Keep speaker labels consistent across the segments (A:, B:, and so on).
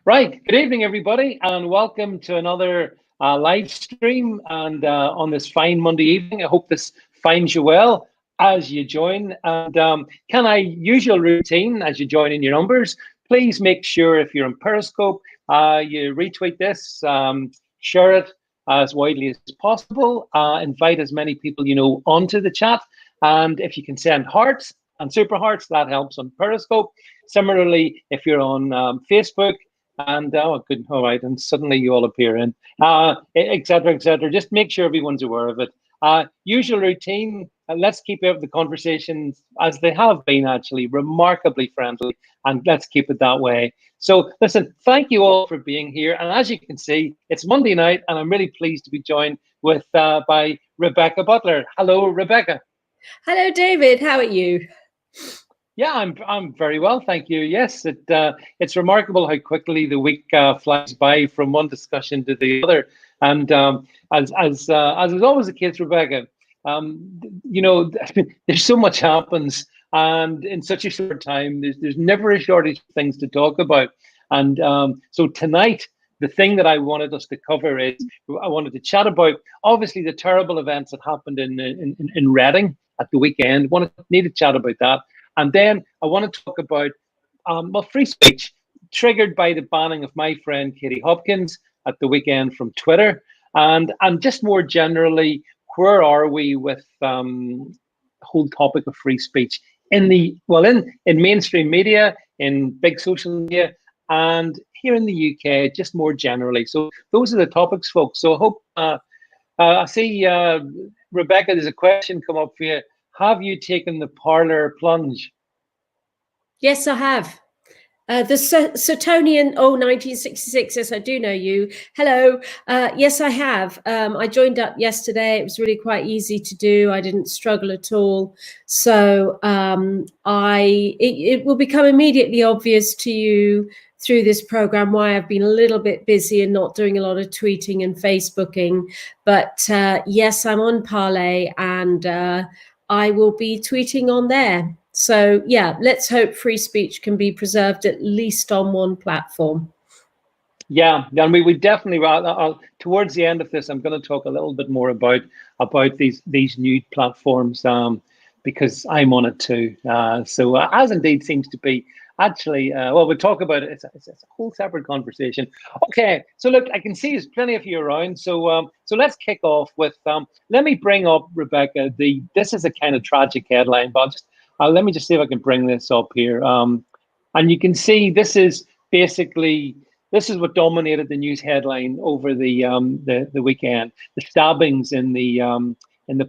A: Right. Good evening, everybody, and welcome to another live stream. And on this fine Monday evening, I hope this finds you well as you join. And can I use your routine as you join in your numbers? Please make sure if you're on Periscope, you retweet this, share it as widely as possible, invite as many people you know onto the chat. And if you can send hearts and super hearts, that helps on Periscope. Similarly, if you're on Facebook, and good, all right, and suddenly you all appear in, etc., etc. Just make sure everyone's aware of it. Usual routine. Let's keep the conversations as they have been, actually remarkably friendly, and let's keep it that way. So, listen, thank you all for being here. And as you can see, it's Monday night, and I'm really pleased to be joined with by Rebecca Butler. Hello, Rebecca.
B: Hello, David. How are you?
A: Yeah, I'm very well, thank you. Yes, it's remarkable how quickly the week flies by from one discussion to the other, and as is always the case, Rebecca, you know, there's so much happens, and in such a short time, there's never a shortage of things to talk about, and so tonight. The thing that I wanted us to cover is I wanted to chat about obviously the terrible events that happened in Reading at the weekend. Need to chat about that. And then I want to talk about free speech triggered by the banning of my friend Katie Hopkins at the weekend from Twitter, and just more generally, where are we with the whole topic of free speech in in mainstream media, in big social media, and here in the UK, just more generally. So those are the topics, folks. So I hope I see Rebecca. There's a question come up for you. Have you taken the parlor plunge?
B: Yes, I have. The Suetonian, 1966. Yes, I do know you. Hello. Yes, I have. I joined up yesterday. It was really quite easy to do. I didn't struggle at all. So it will become immediately obvious to you through this program why I've been a little bit busy and not doing a lot of tweeting and Facebooking. But yes, I'm on Parler, and I will be tweeting on there. So yeah, let's hope free speech can be preserved at least on one platform.
A: Yeah, and we definitely. Towards the end of this, I'm going to talk a little bit more about these new platforms because I'm on it too. So as indeed seems to be. Actually, well, we'll talk about it. It's a whole separate conversation. Okay, so look, I can see there's plenty of you around. So so let's kick off with. Let me bring up Rebecca. This is a kind of tragic headline, but just let me just see if I can bring this up here. And you can see this is basically what dominated the news headline over the weekend: the stabbings in the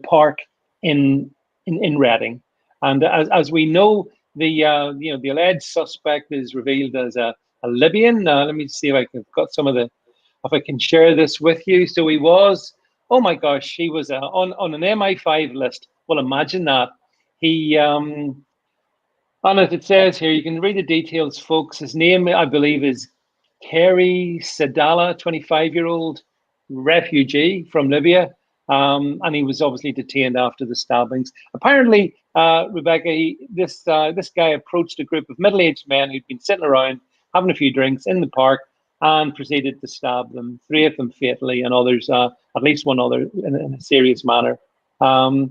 A: park in Reading, and as we know. The alleged suspect is revealed as a Libyan. Let me see if I've got if I can share this with you. So he was, oh my gosh, he was on an MI5 list. Well, imagine that. He, and as it says here, you can read the details, folks. His name, I believe, is Kerry Sadala, 25-year-old refugee from Libya. And he was obviously detained after the stabbings. Apparently, Rebecca, this guy approached a group of middle-aged men who'd been sitting around having a few drinks in the park and proceeded to stab them, 3 of them fatally, and others, at least one other, in a serious manner. Mr.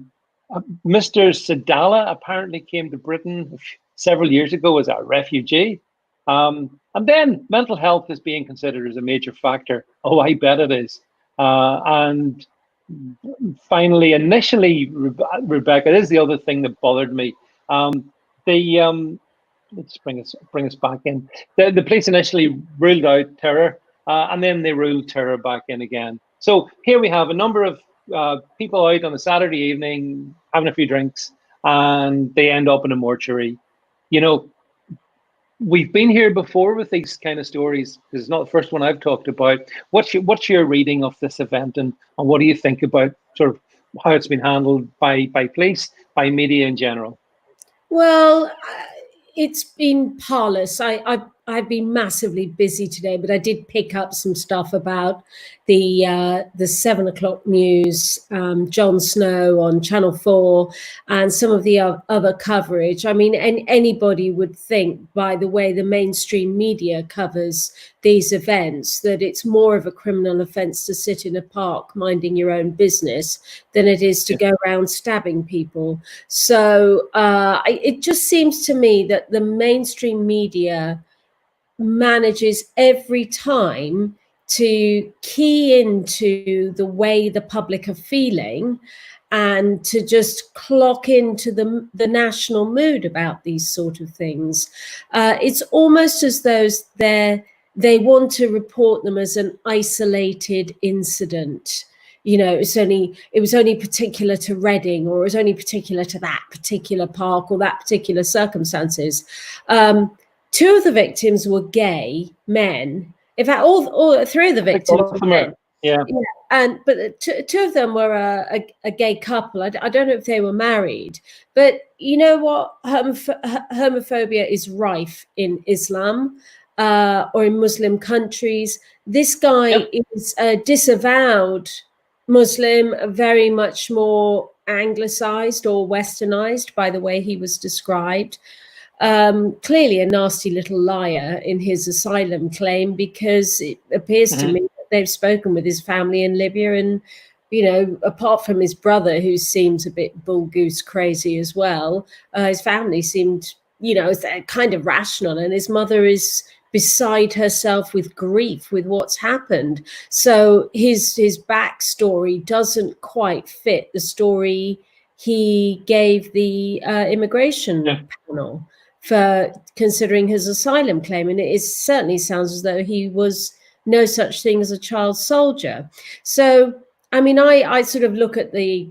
A: Sadala apparently came to Britain several years ago as a refugee. And then mental health is being considered as a major factor. Oh, I bet it is. And finally, initially, Rebecca, this is the other thing that bothered me. Let's bring us back in. The police initially ruled out terror, and then they ruled terror back in again. So here we have a number of people out on a Saturday evening having a few drinks, and they end up in a mortuary. You know, we've been here before with these kind of stories. This is not the first one I've talked about. What's your reading of this event, and what do you think about sort of how it's been handled by police, by media in general?
B: Well, it's been parlous. I've been massively busy today, but I did pick up some stuff about the 7 o'clock news, Jon Snow on Channel 4, and some of the other coverage. I mean, anybody would think, by the way the mainstream media covers these events, that it's more of a criminal offence to sit in a park minding your own business than it is to go around stabbing people. So it just seems to me that the mainstream media manages every time to key into the way the public are feeling and to just clock into the national mood about these sort of things. It's almost as though they want to report them as an isolated incident. You know, it was only particular to Reading, or it was only particular to that particular park or that particular circumstances. Two of the victims were gay men. In fact, all three of the victims were men.
A: Yeah.
B: But two of them were a gay couple. I don't know if they were married, but you know what? Homophobia is rife in Islam or in Muslim countries. This guy is a disavowed Muslim, very much more anglicized or westernized by the way he was described. Clearly a nasty little liar in his asylum claim, because it appears to me that they've spoken with his family in Libya, and, you know, apart from his brother, who seems a bit bull goose crazy as well, his family seemed, you know, kind of rational, and his mother is beside herself with grief with what's happened. So his backstory doesn't quite fit the story he gave the immigration panel for considering his asylum claim. And it certainly sounds as though he was no such thing as a child soldier. So, I mean, I sort of look at the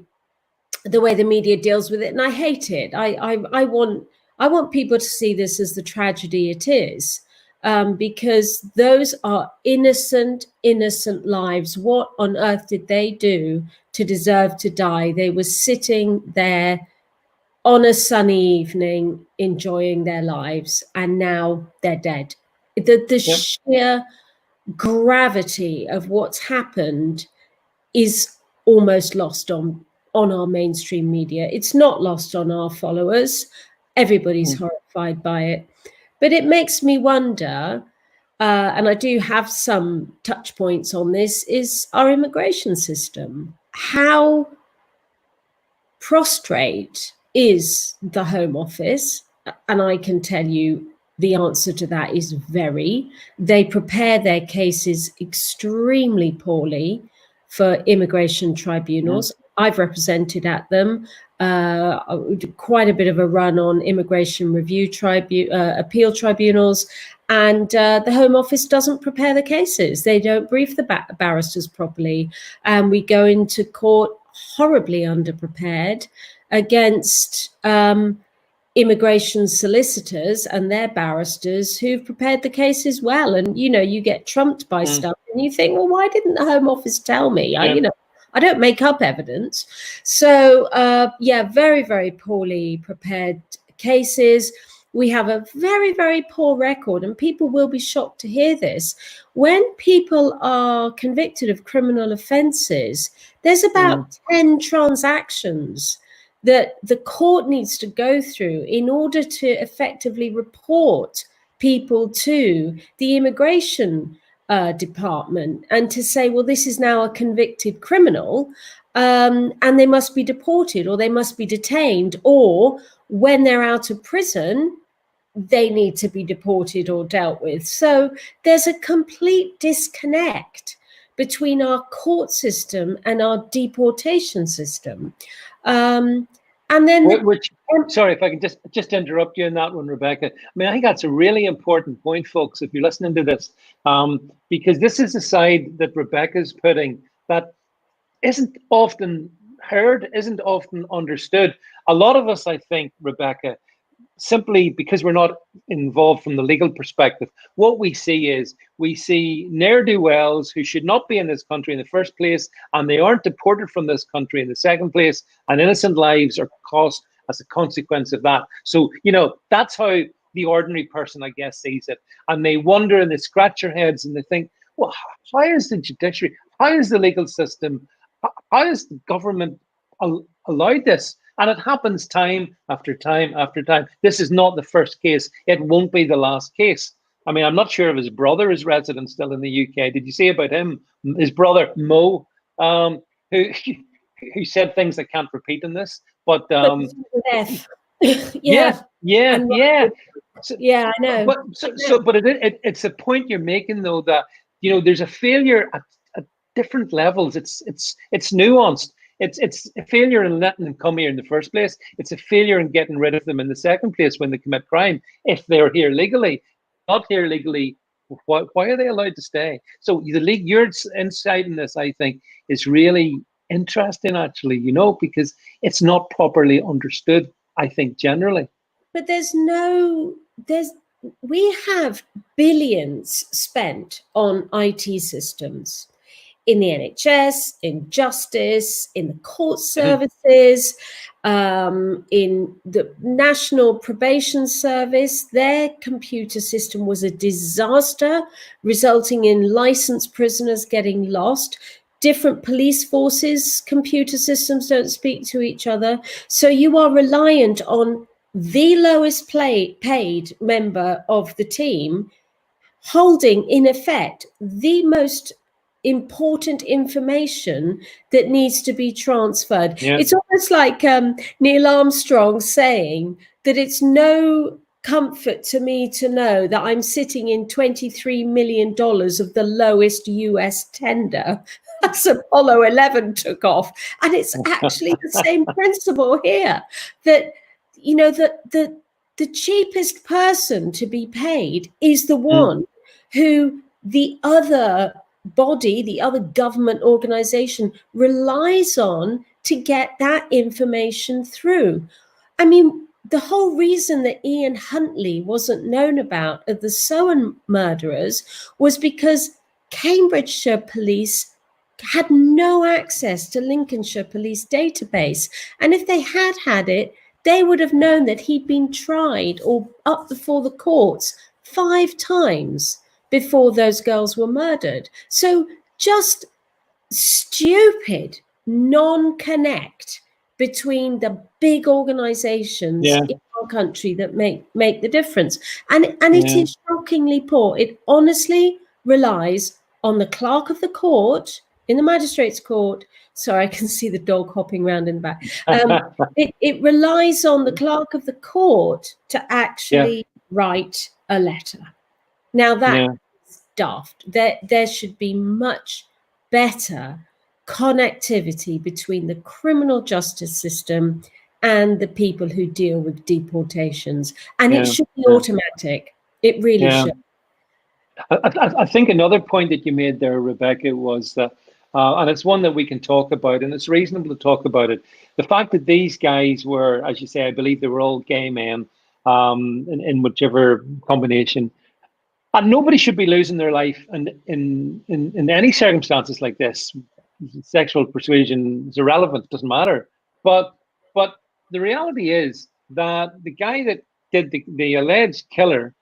B: way the media deals with it, and I hate it. I want people to see this as the tragedy it is, because those are innocent lives. What on earth did they do to deserve to die? They were sitting there on a sunny evening enjoying their lives, and now they're dead. The sheer gravity of what's happened is almost lost on our mainstream media. It's not lost on our followers. Everybody's horrified by it. But it makes me wonder, and I do have some touch points on this, is our immigration system. How prostrate is the Home Office? And I can tell you the answer to that is very. They prepare their cases extremely poorly for immigration tribunals. I've represented at them. Quite a bit of a run on immigration review appeal tribunals, and the Home Office doesn't prepare the cases. They don't brief the barristers properly, and we go into court horribly underprepared against immigration solicitors and their barristers who've prepared the cases well. And, you know, you get trumped by stuff and you think, well, why didn't the Home Office tell me? I don't make up evidence. So, very, very poorly prepared cases. We have a very, very poor record, and people will be shocked to hear this. When people are convicted of criminal offences, there's about 10 transactions that the court needs to go through in order to effectively report people to the immigration department, and to say, well, this is now a convicted criminal, and they must be deported, or they must be detained, or when they're out of prison, they need to be deported or dealt with. So there's a complete disconnect between our court system and our deportation system. And then,
A: sorry, if I can just interrupt you on that one, Rebecca. I mean, I think that's a really important point, folks, if you're listening to this, because this is a side that Rebecca's putting that isn't often heard, isn't often understood. A lot of us, I think, Rebecca, simply because we're not involved from the legal perspective, what we see ne'er-do-wells who should not be in this country in the first place, and they aren't deported from this country in the second place, and innocent lives are cost as a consequence of that. So, you know, that's how the ordinary person, I guess, sees it. And they wonder and they scratch their heads and they think, well, how is the judiciary, how is the legal system, how is the government allowed this? And it happens time after time after time. This is not the first case. It won't be the last case. I mean, I'm not sure if his brother is resident still in the UK. Did you see about him? His brother, Mo, who who said things I can't repeat in this, but
B: yeah,
A: yeah. So,
B: yeah, I know.
A: But it's a point you're making, though, that there's a failure at different levels. It's nuanced. It's a failure in letting them come here in the first place. It's a failure in getting rid of them in the second place when they commit crime. If they're here legally, not here legally, why are they allowed to stay? So the league, your insight in this, I think, is really interesting, actually. Because it's not properly understood, I think, generally.
B: But we have billions spent on IT systems in the NHS, in justice, in the court services, in the National Probation Service. Their computer system was a disaster, resulting in licensed prisoners getting lost. Different police forces, computer systems don't speak to each other. So you are reliant on the lowest paid member of the team holding, in effect, the most important information that needs to be transferred.
A: Yeah.
B: It's almost like Neil Armstrong saying that it's no comfort to me to know that I'm sitting in $23 million of the lowest US tender as Apollo 11 took off. And it's actually the same principle here, that the cheapest person to be paid is the one who the other body, the other government organization relies on to get that information through. I mean, the whole reason that Ian Huntley wasn't known about of the Sohan murderers was because Cambridgeshire police had no access to Lincolnshire police database. And if they had it, they would have known that he'd been tried or up before the courts 5 times before those girls were murdered. So just stupid non-connect between the big organizations in our country that make the difference. And it is shockingly poor. It honestly relies on the clerk of the court in the magistrate's court. Sorry, I can see the dog hopping around in the back. It relies on the clerk of the court to actually write a letter. Now that's daft. There should be much better connectivity between the criminal justice system and the people who deal with deportations. And it should be automatic. It really should.
A: I think another point that you made there, Rebecca, was that, and it's one that we can talk about, and it's reasonable to talk about it. The fact that these guys were, as you say, I believe they were all gay men, in whichever combination. And nobody should be losing their life in any circumstances like this. Sexual persuasion is irrelevant; doesn't matter. But the reality is that the guy that did the alleged killer,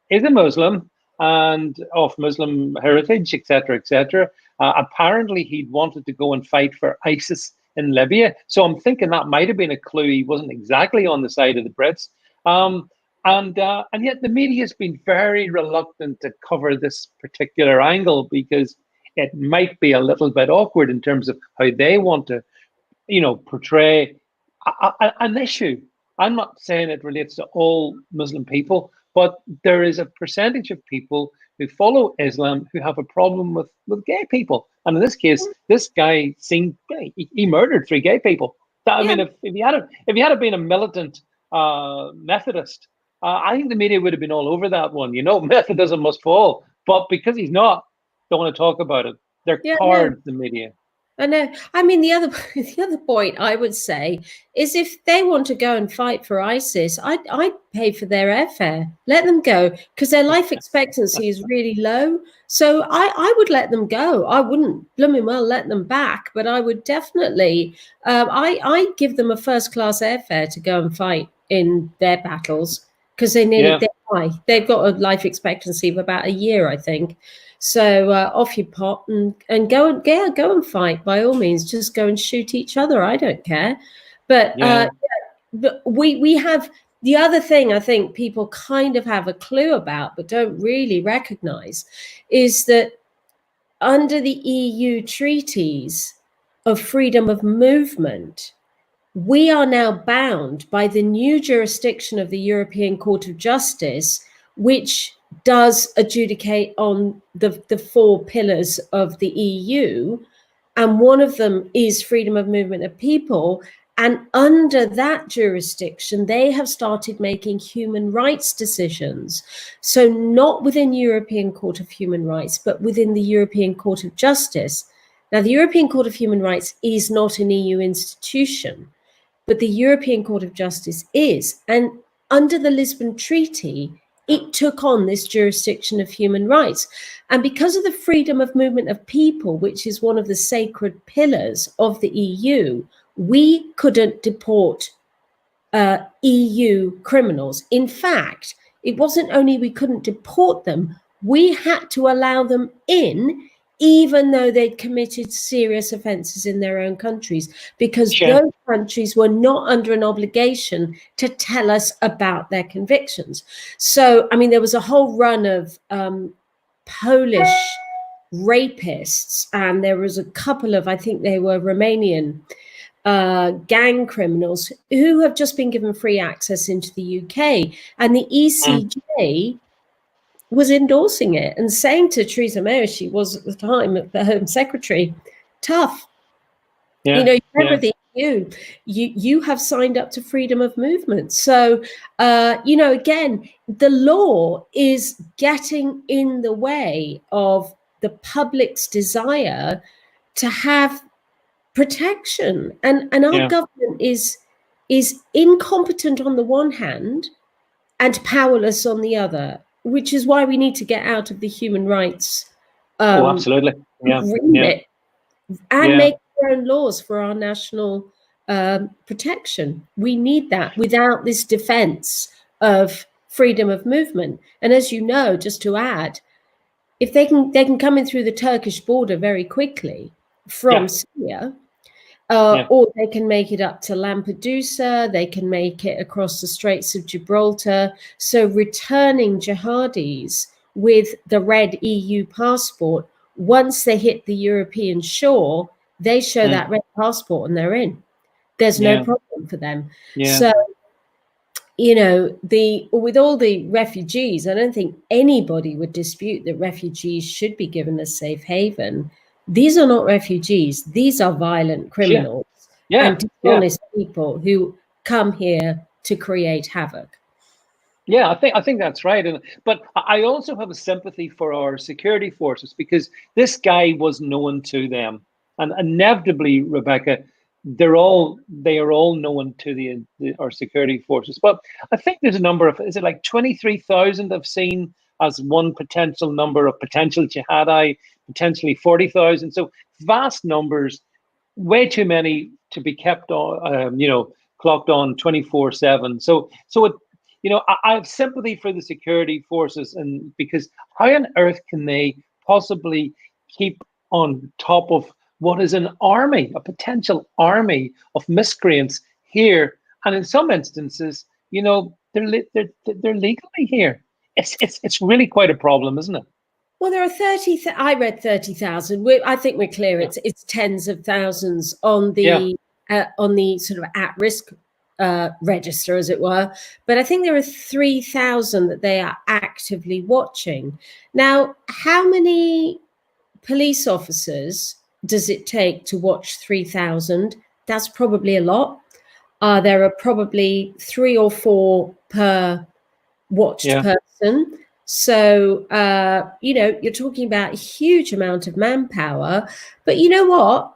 A: is a Muslim and of Muslim heritage, etc., etc. Apparently, he'd wanted to go and fight for ISIS in Libya. So I'm thinking that might have been a clue. He wasn't exactly on the side of the Brits. And yet the media has been very reluctant to cover this particular angle because it might be a little bit awkward in terms of how they want to, portray an issue. I'm not saying it relates to all Muslim people, but there is a percentage of people who follow Islam who have a problem with gay people. And in this case, this guy he murdered 3 gay people. I mean, if he had been a militant Methodist, I think the media would have been all over that one. Methodism must fall. But because he's not, don't want to talk about it. They're coward, the media.
B: I know. I mean, the other point I would say is if they want to go and fight for ISIS, I'd pay for their airfare. Let them go, because their life expectancy is really low. So I would let them go. I wouldn't blooming well let them back, but I would definitely, I give them a first-class airfare to go and fight in their battles because they die. They've got a life expectancy of about a year, I think. So off you pop and go and fight by all means. Just go and shoot each other. I don't care. But but we have the other thing I think people kind of have a clue about but don't really recognize is that under the EU treaties of freedom of movement, we are now bound by the new jurisdiction of the European Court of Justice, which does adjudicate on the four pillars of the EU. And one of them is freedom of movement of people. And under that jurisdiction, they have started making human rights decisions. So not within European Court of Human Rights, but within the European Court of Justice. Now, the European Court of Human Rights is not an EU institution, but the European Court of Justice is. And under the Lisbon Treaty, it took on this jurisdiction of human rights. And because of the freedom of movement of people, which is one of the sacred pillars of the EU, we couldn't deport EU criminals. In fact, it wasn't only we couldn't deport them, we had to allow them in, even though they'd committed serious offences in their own countries, because those countries were not under an obligation to tell us about their convictions. So, I mean, there was a whole run of Polish rapists, and there was a couple of, I think they were Romanian gang criminals who have just been given free access into the UK. And the ECJ was endorsing it and saying to Theresa May, as she was at the time the Home Secretary, tough. You know, remember the EU, you have signed up to freedom of movement. So, you know, again, the law is getting in the way of the public's desire to have protection, and our government is incompetent on the one hand and powerless on the other, which is why we need to get out of the human rights
A: absolutely
B: remit and make our own laws for our national protection. We need that without this defense of freedom of movement. And as you know, just to add, if they can come in through the Turkish border very quickly from Syria, or they can make it up to Lampedusa, they can make it across the Straits of Gibraltar. So returning jihadis with the red EU passport, once they hit the European shore, they show that red passport and they're in. There's no problem for them. So, you know, with all the refugees, I don't think anybody would dispute that refugees should be given a safe haven. These are not refugees. These are violent criminals and dishonest people who come here to create havoc.
A: Yeah, I think that's right. But I also have a sympathy for our security forces, because this guy was known to them, and inevitably, Rebecca, they are all known to our security forces. But I think there's a number of, is it like 23,000 I've seen as one potential number of potential jihadi, potentially 40,000. So vast numbers, way too many to be kept on, you know, clocked on 24/7. So it, you know, I have sympathy for the security forces, and because how on earth can they possibly keep on top of what is an army, a potential army of miscreants here, and in some instances, you know, they're legally here. It's really quite a problem, isn't it?
B: Well, there are 30. I read 30,000. I think we're clear. It's tens of thousands on the sort of at-risk register, as it were. But I think there are 3,000 that they are actively watching. Now, how many police officers does it take to watch 3,000? That's probably a lot. There are probably 3 or 4 per watched person. So, you know, you're talking about a huge amount of manpower. But you know what?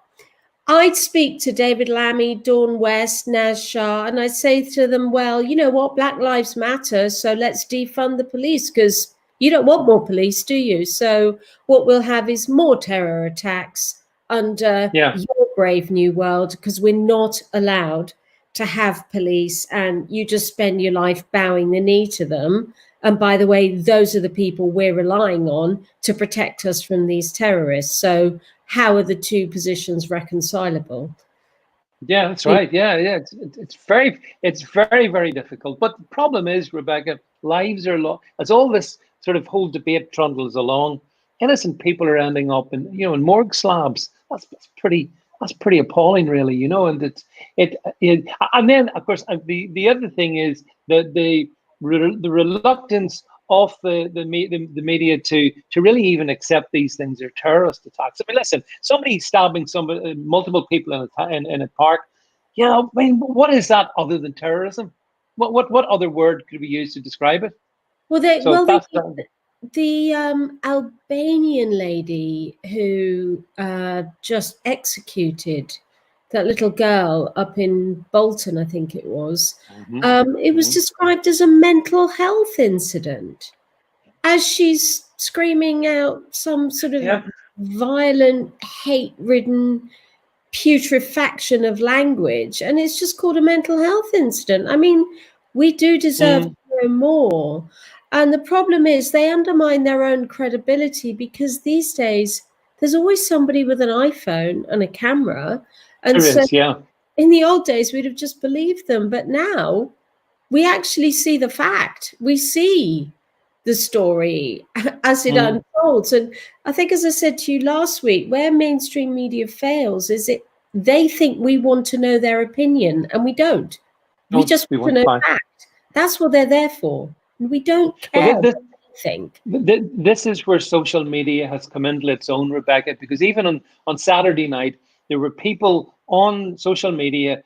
B: I'd speak to David Lammy, Dawn West, Naz Shah, and I'd say to them, well, you know what? Black Lives Matter. So let's defund the police, because you don't want more police, do you? So what we'll have is more terror attacks under your brave new world, because we're not allowed to have police, and you just spend your life bowing the knee to them. And by the way, those are the people we're relying on to protect us from these terrorists. So how are the two positions reconcilable?
A: Yeah, that's right. Yeah, yeah. It's very, very difficult. But the problem is, Rebecca, lives are lost. As all this sort of whole debate trundles along, innocent people are ending up in morgue slabs. That's pretty appalling, really. And and then of course the other thing is that the reluctance of the media to really even accept these things are terrorist attacks. I mean, listen, somebody stabbing multiple people in a park. I mean, what is that other than terrorism? What other word could we use to describe it?
B: The Albanian lady who just executed that little girl up in Bolton, I think it was. It was described as a mental health incident, as she's screaming out some sort of violent, hate-ridden putrefaction of language, and it's just called a mental health incident. I mean, we do deserve to know more. And the problem is they undermine their own credibility, because these days there's always somebody with an iPhone and a camera. And in the old days, we'd have just believed them. But now we actually see the fact. We see the story as it unfolds. And I think, as I said to you last week, where mainstream media fails is they think we want to know their opinion, and we don't. We just want to know fact. That's what they're there for. We don't care what they think.
A: This is where social media has come into its own, Rebecca, because even on Saturday night, there were people on social media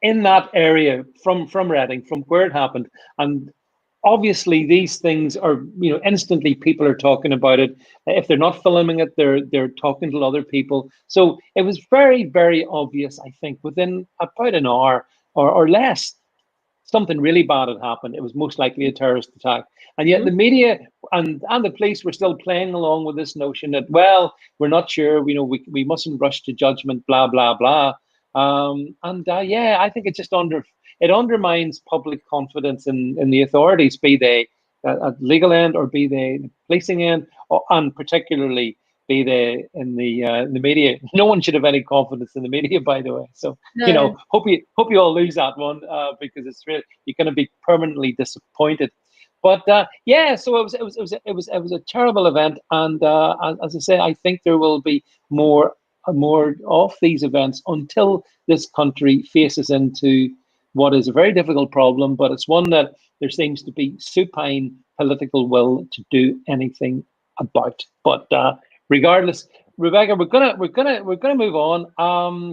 A: in that area from Reading, from where it happened. And obviously these things are, instantly people are talking about it. If they're not filming it, they're talking to other people. So it was very, very obvious, I think, within about an hour or less, something really bad had happened. It was most likely a terrorist attack. And yet the media and the police were still playing along with this notion that, well, we're not sure, we mustn't rush to judgment, blah, blah, blah. I think it undermines public confidence in the authorities, be they at legal end or be they the policing end, and particularly be they in the media. No one should have any confidence in the media, by the way. So hope you all lose that one, because it's really, you're going to be permanently disappointed. But so it was a terrible event, and as I say, I think there will be more of these events until this country faces into what is a very difficult problem, but it's one that there seems to be supine political will to do anything about. But regardless, Rebecca, we're gonna move on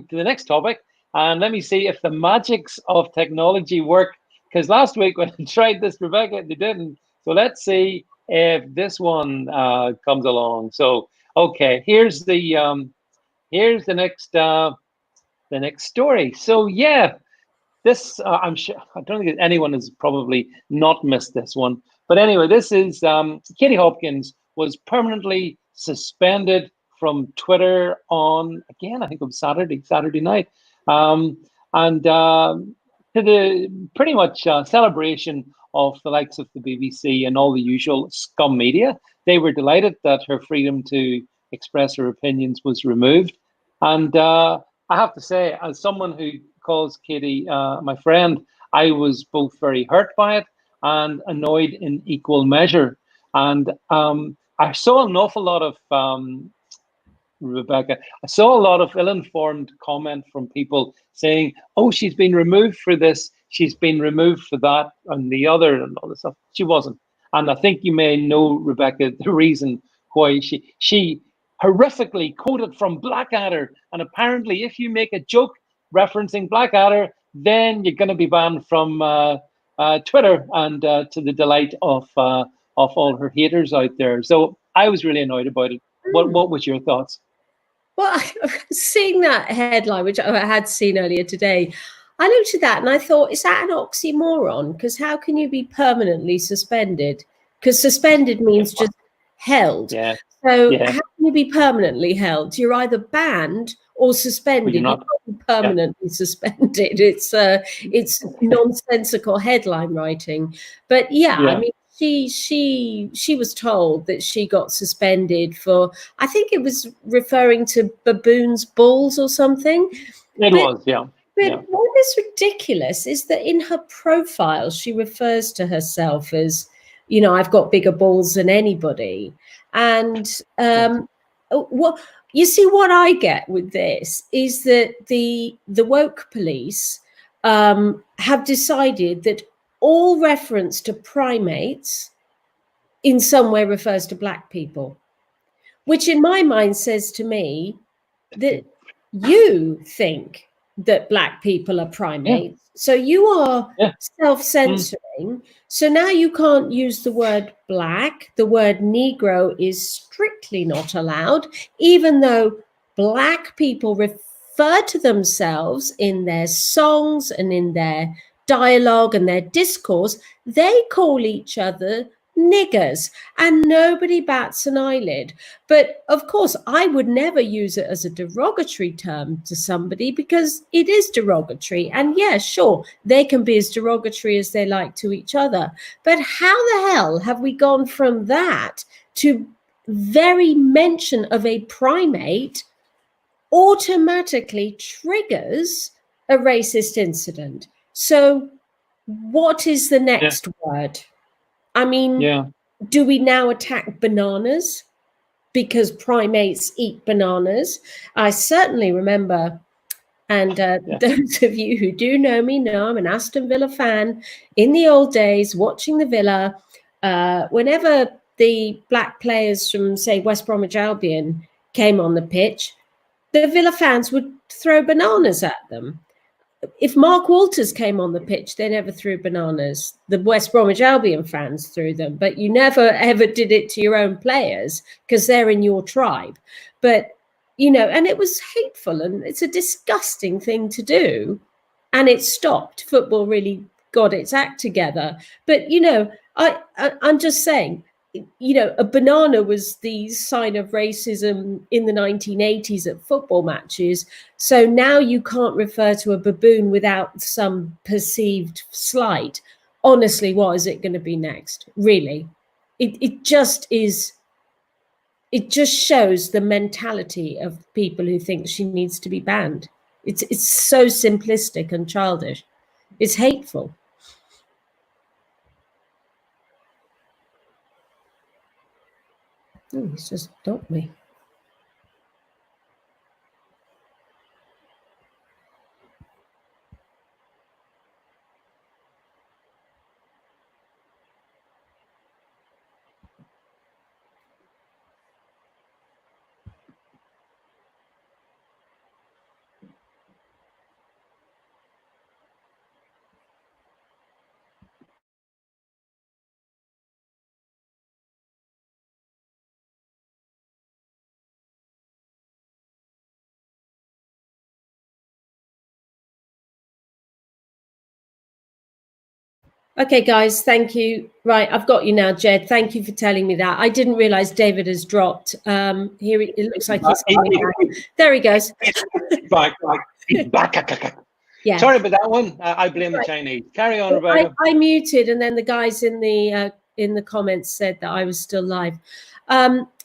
A: to the next topic, and let me see if the magics of technology work. Because last week when I tried this, Rebecca, they didn't. So let's see if this one comes along. So okay, here's the next story. So this I'm sure, I don't think anyone has probably not missed this one. But anyway, this is Katie Hopkins was permanently suspended from Twitter on, again, I think it was Saturday night, and to the pretty much celebration of the likes of the BBC and all the usual scum media. They were delighted that her freedom to express her opinions was removed. And I have to say, as someone who calls Katie my friend, I was both very hurt by it and annoyed in equal measure. And I saw an awful lot of, Rebecca, I saw a lot of ill-informed comment from people saying, oh, she's been removed for this, she's been removed for that, and the other, and all this stuff. She wasn't. And I think you may know, Rebecca, the reason why she horrifically quoted from Blackadder. And apparently, if you make a joke referencing Blackadder, then you're going to be banned from Twitter, and to the delight of all her haters out there. So I was really annoyed about it. What was your thoughts?
B: Well, seeing that headline, which I had seen earlier today, I looked at that and I thought, is that an oxymoron? Because how can you be permanently suspended? Because suspended means just held.
A: Yeah.
B: So how can you be permanently held? You're either banned or
A: Well,
B: suspended.
A: you're
B: You
A: not.
B: can't be permanently suspended. It's nonsensical headline writing. But yeah, I
A: Yeah,
B: mean, she was told that she got suspended for, I think it was referring to baboons' balls or something.
A: it
B: But
A: was. Yeah,
B: but
A: yeah,
B: what is ridiculous is that in her profile, she refers to herself as, you know, I've got bigger balls than anybody. And
A: yeah,
B: what you see, what I get with this is that the woke police have decided that all reference to primates in some way refers to black people, which in my mind says to me that you think that black people are
A: yeah,
B: primates. So you are
A: yeah. Mm,
B: self-censoring. So now you can't use the word black. The word Negro is strictly not allowed, even though black people refer to themselves in their songs and in their dialogue and their discourse. They call each other niggers, and nobody bats an eyelid. But of course, I would never use it as a derogatory term to somebody because it is derogatory. And yeah, sure, they can be as derogatory as they like to each other. But how the hell have we gone from that to very mention of a primate automatically triggers a racist incident? So what is the
A: yeah,
B: next word? I mean,
A: yeah,
B: do we now attack bananas because primates eat bananas? I certainly remember, and
A: yeah.
B: those of you who do know me know I'm an Aston Villa fan. In the old days, watching the Villa, whenever the black players from, say, West Bromwich Albion came on the pitch, the Villa fans would throw bananas at them. If Mark Walters came on the pitch, they never threw bananas. The West Bromwich Albion fans threw them, but you never ever did it to your own players because they're in your tribe. But, you know, and it was hateful and it's a disgusting thing to do. And it stopped. Football really got its act together. But, you know, I'm just saying, you know, a banana was the sign of racism in the 1980s at football matches. So now you can't refer to a baboon without some perceived slight. Honestly, what is it going to be next? Really? It just is. It just shows the mentality of people who think she needs to be banned. It's so simplistic and childish. It's hateful. Oh, he's just stopped me. Okay, guys, thank you. Right, I've got you now, Jed. Thank you for telling me that. I didn't realize David has dropped. Here, it looks like he's coming back. There he goes.
A: Back, back.
B: Yeah.
A: Sorry about that one. I blame the Chinese. Carry on, Rebecca.
B: I muted, and then the guys in the comments said that I was still live.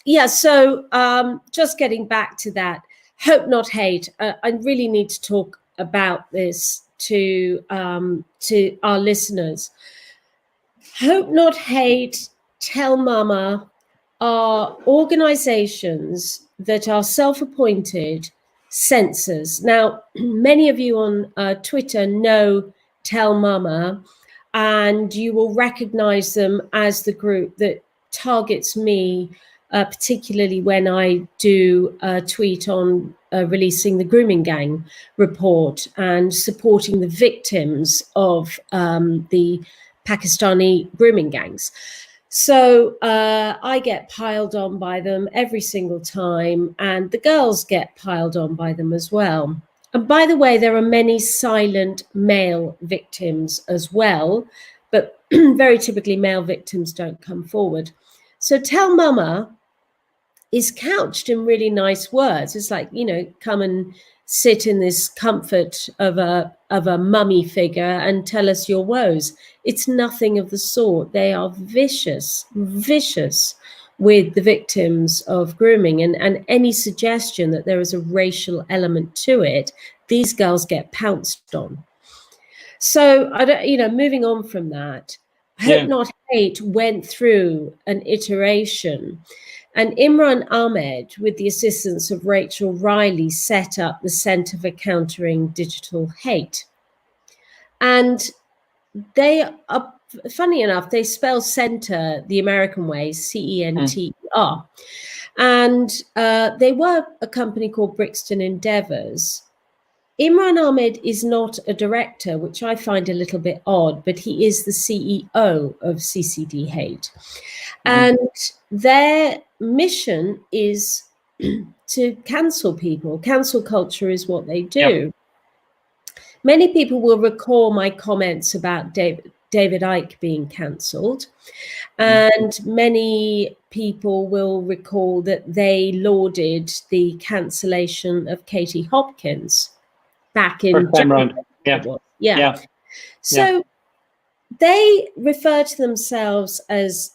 B: Yeah, so just getting back to that, hope not hate. I really need to talk about this to our listeners. Hope not hate, tell mama are organizations that are self-appointed censors. Now, many of you on Twitter know Tell Mama, and you will recognize them as the group that targets me, particularly when I do a tweet on releasing the grooming gang report and supporting the victims of the Pakistani grooming gangs. So I get piled on by them every single time, and the girls get piled on by them as well. And by the way, there are many silent male victims as well, but very typically male victims don't come forward. So Tell Mama is couched in really nice words. It's like, come and sit in this comfort of a mummy figure and tell us your woes. It's nothing of the sort. They are vicious with the victims of grooming, and any suggestion that there is a racial element to it, these girls get pounced on. So I don't, moving on from that, Hope Not Hate went through an iteration, and Imran Ahmed, with the assistance of Rachel Riley, set up the Centre for Countering Digital Hate. And they are, funny enough, they spell centre the American way, CENTER. And they were a company called Brixton Endeavours. Imran Ahmed is not a director, which I find a little bit odd, but he is the CEO of CCD Hate. And their mission is to cancel people. Cancel culture is what they do. Many people will recall my comments about David Icke being cancelled. And many people will recall that they lauded the cancellation of Katie Hopkins back in January. So they refer to themselves as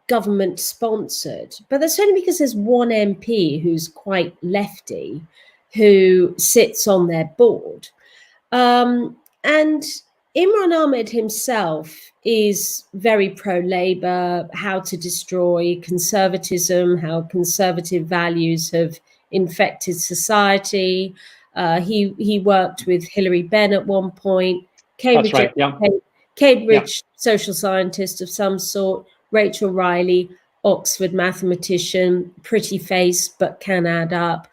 B: government sponsored, but that's only because there's one MP who's quite lefty who sits on their board. And Imran Ahmed himself is very pro-Labour, how to destroy conservatism, how conservative values have infected society. He worked with Hilary Benn at one point, Cambridge social scientist of some sort, Rachel Riley, Oxford mathematician, pretty face, but can add up.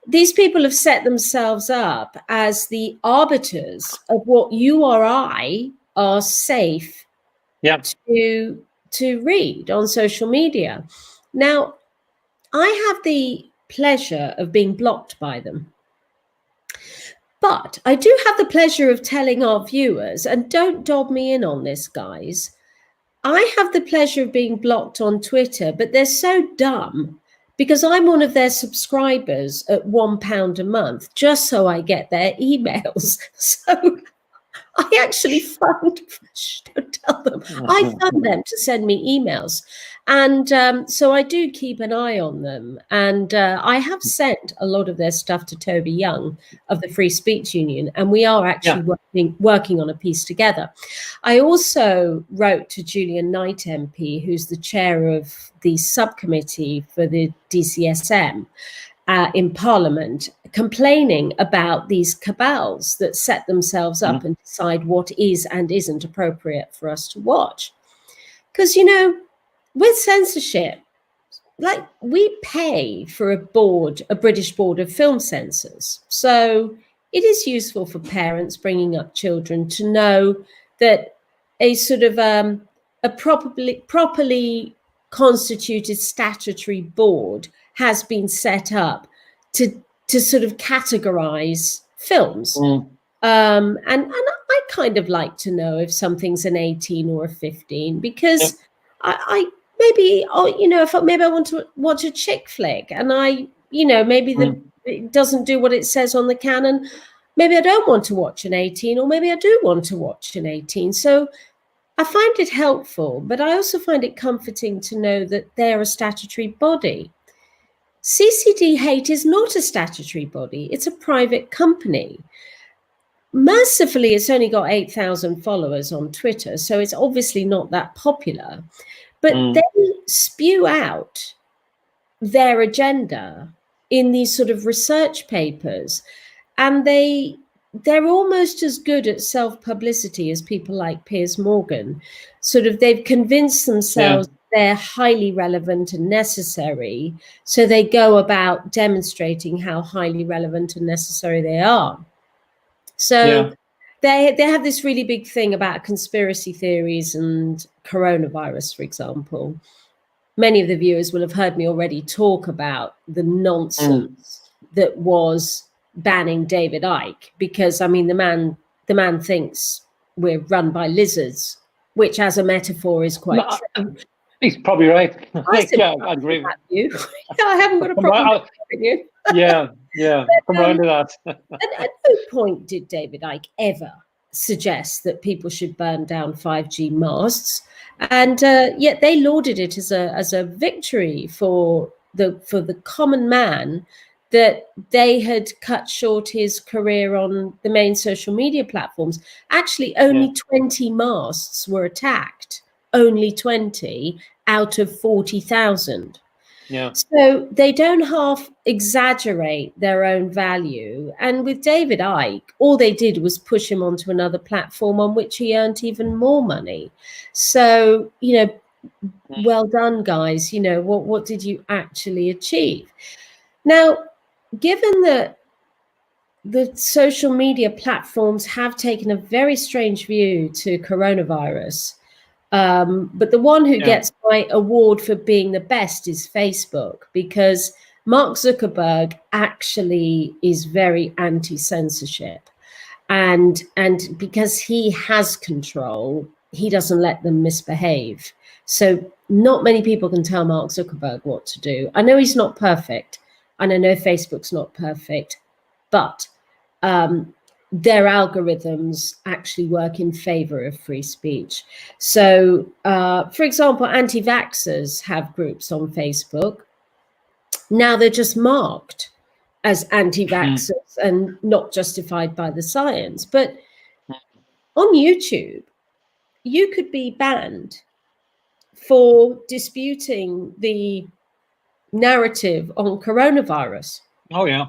B: These people have set themselves up as the arbiters of what you or I are safe to read on social media. Now, I have the pleasure of being blocked by them. But I do have the pleasure of telling our viewers, and don't dob me in on this, guys, I have the pleasure of being blocked on Twitter, but they're so dumb because I'm one of their subscribers at £1 a month, just so I get their emails. So I actually fund, don't tell them, I fund them to send me emails. And so I do keep an eye on them. And I have sent a lot of their stuff to Toby Young of the Free Speech Union, and we are actually working on a piece together. I also wrote to Julian Night MP, who's the chair of the subcommittee for the DCSM in Parliament, complaining about these cabals that set themselves up and decide what is and isn't appropriate for us to watch. Because, with censorship, like, we pay for a British board of film censors. So it is useful for parents bringing up children to know that a sort of a properly constituted statutory board has been set up to sort of categorize films. And I kind of like to know if something's an 18 or a 15, because I maybe, maybe I want to watch a chick flick and maybe it doesn't do what it says on the canon. Maybe I don't want to watch an 18, or maybe I do want to watch an 18. So I find it helpful, but I also find it comforting to know that they're a statutory body. CCD Hate is not a statutory body. It's a private company. Mercifully, it's only got 8,000 followers on Twitter, so it's obviously not that popular. But they spew out their agenda in these sort of research papers, and they're almost as good at self-publicity as people like Piers Morgan. Sort of, they've convinced themselves they're highly relevant and necessary, so they go about demonstrating how highly relevant and necessary they are. So they have this really big thing about conspiracy theories and coronavirus, for example. Many of the viewers will have heard me already talk about the nonsense that was banning David Icke, because the man thinks we're run by lizards, which as a metaphor is quite true.
A: He's probably right.
B: I
A: Yeah, I agree.
B: with you. I haven't got a problem with you.
A: Yeah, come around to that.
B: At no point did David Icke ever suggest that people should burn down 5G masts, and yet they lauded it as a victory for the common man, that they had cut short his career on the main social media platforms. Actually, only 20 masts were attacked, only 20 out of 40,000.
A: Yeah.
B: So they don't half exaggerate their own value. And with David Icke, all they did was push him onto another platform on which he earned even more money. So, well done, guys. What did you actually achieve? Now, given that the social media platforms have taken a very strange view to coronavirus, but the one who gets my award for being the best is Facebook, because Mark Zuckerberg actually is very anti-censorship, and because he has control, he doesn't let them misbehave. So not many people can tell Mark Zuckerberg what to do. I know he's not perfect, and I know Facebook's not perfect, but their algorithms actually work in favor of free speech. So, for example, anti-vaxxers have groups on Facebook. Now they're just marked as anti-vaxxers and not justified by the science. But on YouTube, you could be banned for disputing the narrative on coronavirus.
A: Oh, yeah.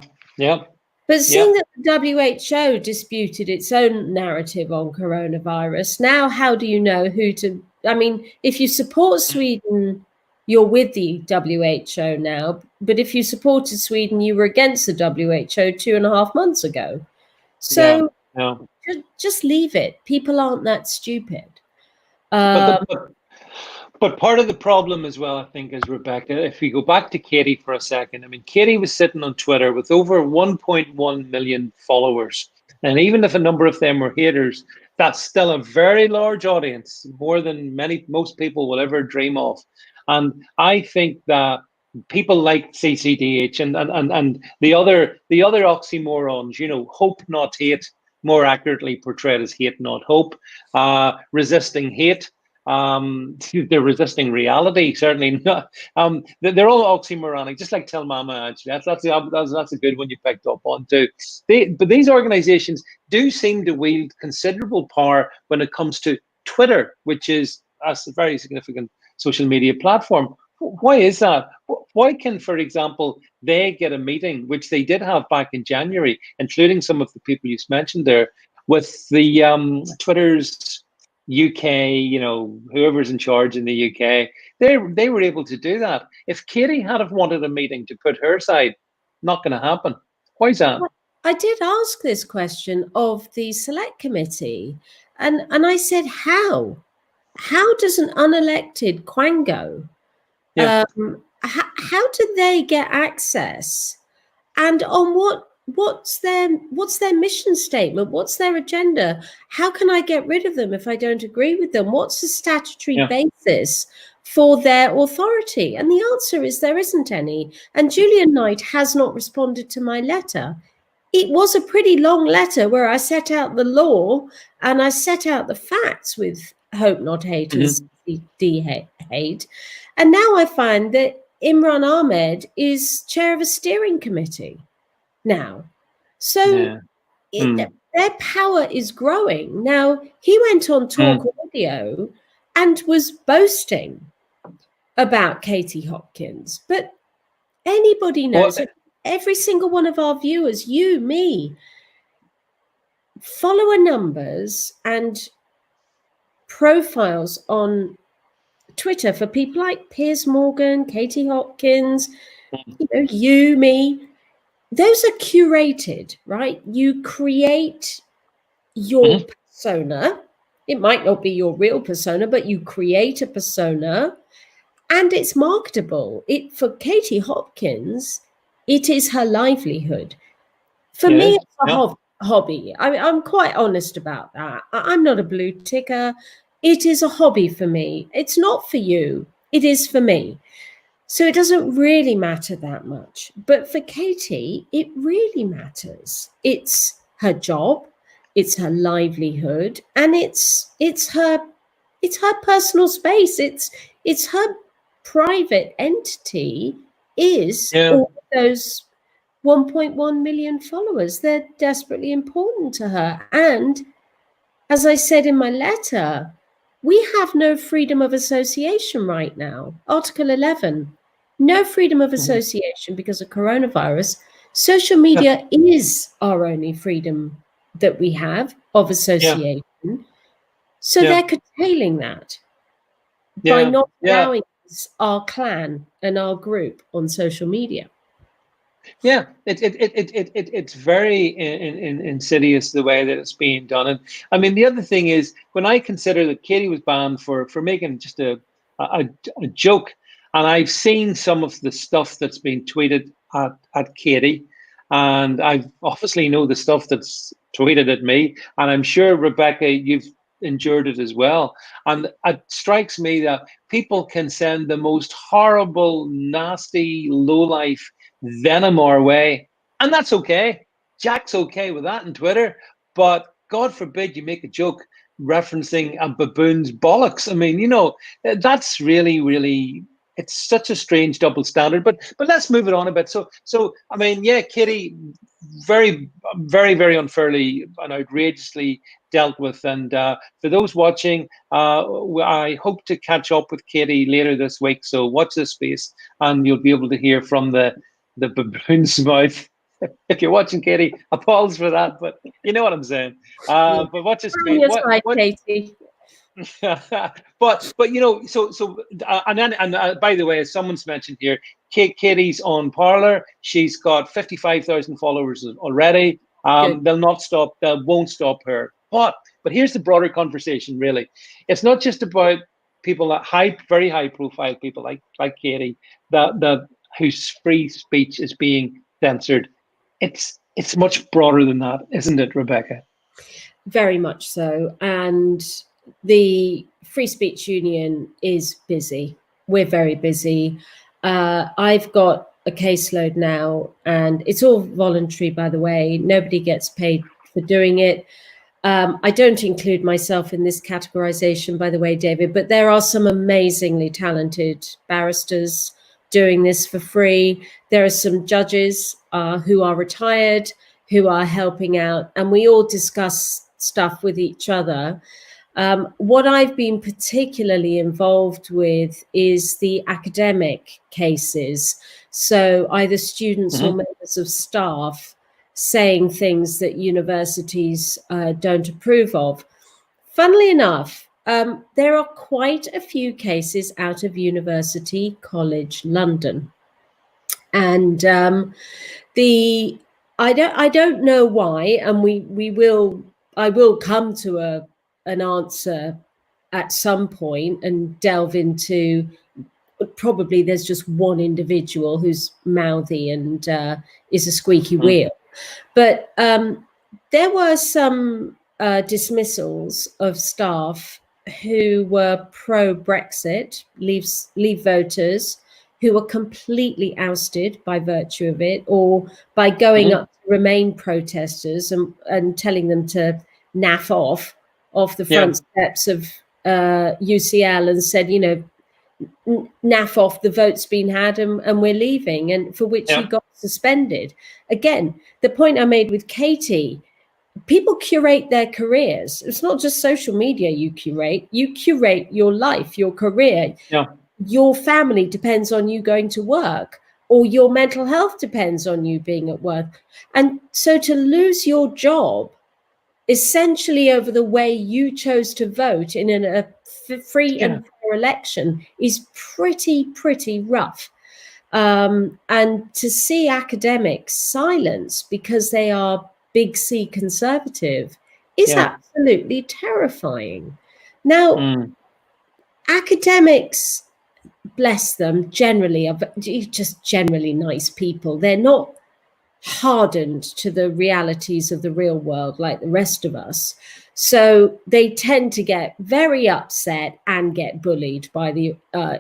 B: But seeing that the WHO disputed its own narrative on coronavirus, now how do you know who to... I mean, if you support Sweden, you're with the WHO now. But if you supported Sweden, you were against the WHO 2.5 months ago. So just leave it. People aren't that stupid.
A: But part of the problem as well, I think, is, Rebecca, if we go back to Katie for a second, I mean, Katie was sitting on Twitter with over 1.1 million followers. And even if a number of them were haters, that's still a very large audience, more than most people will ever dream of. And I think that people like CCDH and the other oxymorons, hope not hate, more accurately portrayed as hate not hope, resisting hate. They're resisting reality, certainly not. They're all oxymoronic, just like Tell Mama. Actually, that's a good one you picked up on too. But these organizations do seem to wield considerable power when it comes to Twitter, which is a very significant social media platform. Why is that? Why can, for example, they get a meeting, which they did have back in January, including some of the people you mentioned there, with the Twitter's UK, whoever's in charge in the UK, they were able to do that. If Katie had have wanted a meeting to put her side, not going to happen. Why is that?
B: I did ask this question of the select committee, and I said, how does an unelected Quango, how do they get access, and on what's their mission statement? What's their agenda? How can I get rid of them if I don't agree with them? What's the statutory basis for their authority? And the answer is there isn't any. And Julian Night has not responded to my letter. It was a pretty long letter where I set out the law and I set out the facts with Hope Not Haters, hate. And now I find that Imran Ahmed is chair of a steering committee now. So their power is growing. Now, he went on Talk Radio and was boasting about Katie Hopkins, but anybody knows, every single one of our viewers, you, me, follower numbers and profiles on Twitter for people like Piers Morgan, Katie Hopkins, you, me. Those are curated, right? You create your persona. It might not be your real persona, but you create a persona and it's marketable. For Katie Hopkins, it is her livelihood. For me, it's a hobby. I'm quite honest about that. I'm not a blue ticker. It is a hobby for me. It's not for you. It is for me. So it doesn't really matter that much. But for Katie, it really matters. It's her job, it's her livelihood, and it's her personal space. It's her private entity is all those 1.1 million followers. They're desperately important to her. And as I said in my letter, we have no freedom of association right now. Article 11, no freedom of association because of coronavirus. Social media is our only freedom that we have of association. So they're curtailing that by not allowing us, our clan and our group on social media.
A: Yeah, it's very insidious the way that it's being done. And I mean, the other thing is, when I consider that Katie was banned for making just a joke, and I've seen some of the stuff that's been tweeted at Katie, and I obviously know the stuff that's tweeted at me, and I'm sure, Rebecca, you've endured it as well. And it strikes me that people can send the most horrible, nasty, lowlife venom our way, and that's okay. Jack's okay with that on Twitter, but God forbid you make a joke referencing a baboon's bollocks. I mean, that's really, it's such a strange double standard. But let's move it on a bit. So I mean, yeah, Katie, very unfairly and outrageously dealt with. And for those watching, I hope to catch up with Katie later this week. So watch this space, and you'll be able to hear from the baboon's mouth. If you're watching, Katie, apologies for that, but you know what I'm saying. But watch this space.
B: Katie.
A: but and by the way, as someone's mentioned here, Katie's on Parler. She's got 55,000 followers already. They won't stop her. But here's the broader conversation. Really, it's not just about people that very high profile people like Katie that whose free speech is being censored. It's much broader than that, isn't it, Rebecca?
B: Very much so. And the Free Speech Union is busy. We're very busy. I've got a caseload now, and it's all voluntary, by the way. Nobody gets paid for doing it. I don't include myself in this categorization, by the way, David, but there are some amazingly talented barristers doing this for free. There are some judges who are retired, who are helping out, and we all discuss stuff with each other. What I've been particularly involved with is the academic cases. So either students or members of staff saying things that universities don't approve of. Funnily enough, there are quite a few cases out of University College London, and I don't know why, and I will come to an answer at some point and delve into. Probably there's just one individual who's mouthy and is a squeaky wheel, but there were some dismissals of staff who were pro-Brexit, leave voters, who were completely ousted by virtue of it, or by going up to Remain protesters and telling them to naff off the front steps of UCL and said, naff off, the vote's been had and we're leaving, and for which he got suspended. Again, the point I made with Katie, people curate their careers. It's not just social media you curate your life, your career. Your family depends on you going to work, or your mental health depends on you being at work. And so to lose your job essentially over the way you chose to vote in a free and fair election is pretty rough. And to see academics silenced because they are big C conservative is absolutely terrifying. Now, academics, bless them, generally are just generally nice people. They're not hardened to the realities of the real world like the rest of us. So they tend to get very upset and get bullied by the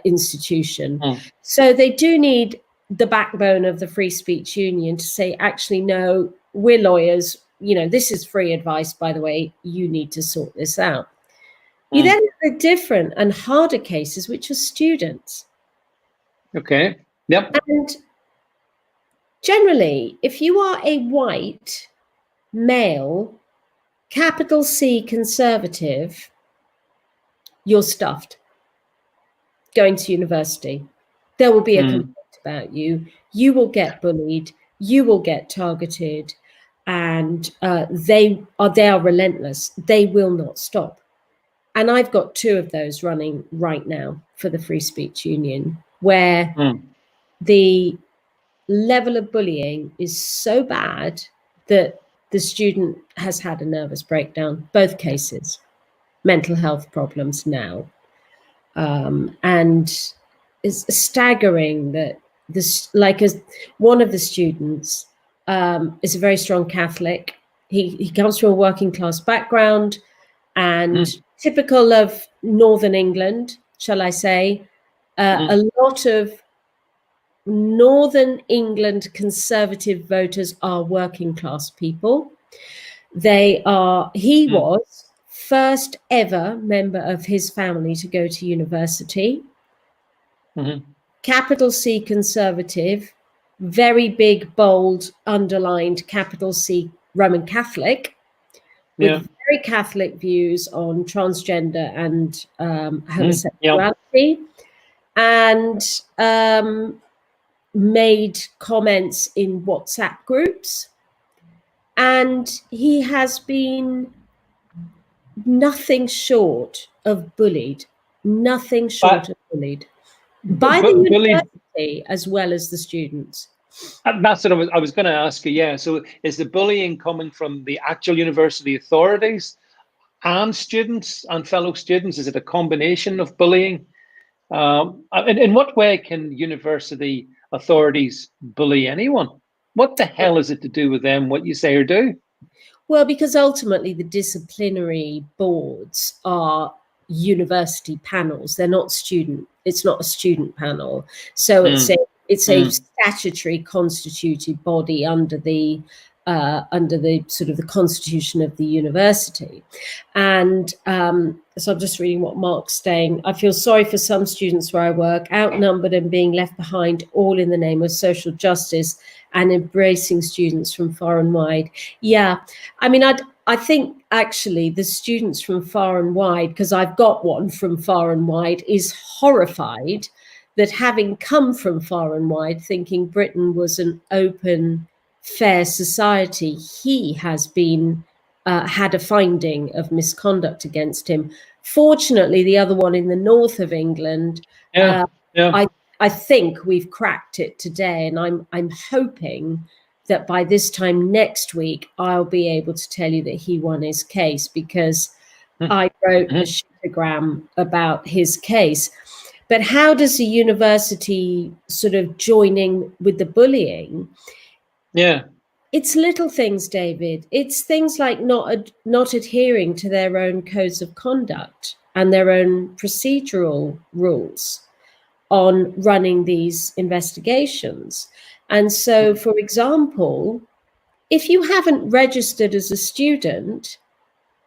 B: institution. So they do need the backbone of the Free Speech Union to say, actually, no, we're lawyers. You know, this is free advice, by the way. You need to sort this out. You then have the different and harder cases, which are students.
A: Okay. Yep.
B: And generally, if you are a white male, capital C conservative, you're stuffed going to university. There will be a complaint about you. You will get bullied. You will get targeted, and they are relentless. They will not stop. And I've got 2 of those running right now for the Free Speech Union, where the level of bullying is so bad that the student has had a nervous breakdown, both cases, mental health problems now. And it's staggering that this, like, as one of the students is a very strong Catholic. He comes from a working class background, and typical of Northern England, shall I say, a lot of Northern England conservative voters are working class people. He was first ever member of his family to go to university. Capital C conservative, very big, bold, underlined capital C Roman Catholic, with very Catholic views on transgender and homosexuality, and made comments in WhatsApp groups. And he has been nothing short of bullied, nothing short of bullied by the university as well as the students.
A: That's what I was going to ask you. Yeah. So is the bullying coming from the actual university authorities and students and fellow students? Is it a combination of bullying? In what way can university authorities bully anyone? What the hell is it to do with them, what you say or do?
B: Well, because ultimately the disciplinary boards are university panels. They're not student. It's not a student panel. So it's a statutory constituted body under the sort of the constitution of the university. And so I'm just reading what Mark's saying. I feel sorry for some students where I work, outnumbered and being left behind, all in the name of social justice and embracing students from far and wide. Yeah, I mean, I think actually the students from far and wide, because I've got one from far and wide, is horrified that having come from far and wide, thinking Britain was an open, fair society, he has been had a finding of misconduct against him. Fortunately, the other one in the north of England, I think we've cracked it today, and I'm hoping that by this time next week I'll be able to tell you that he won his case, because I wrote a shitagram about his case. But how does a university sort of join in with the bullying? Yeah. It's little things, David. It's things like not adhering to their own codes of conduct and their own procedural rules on running these investigations. And so, for example, if you haven't registered as a student,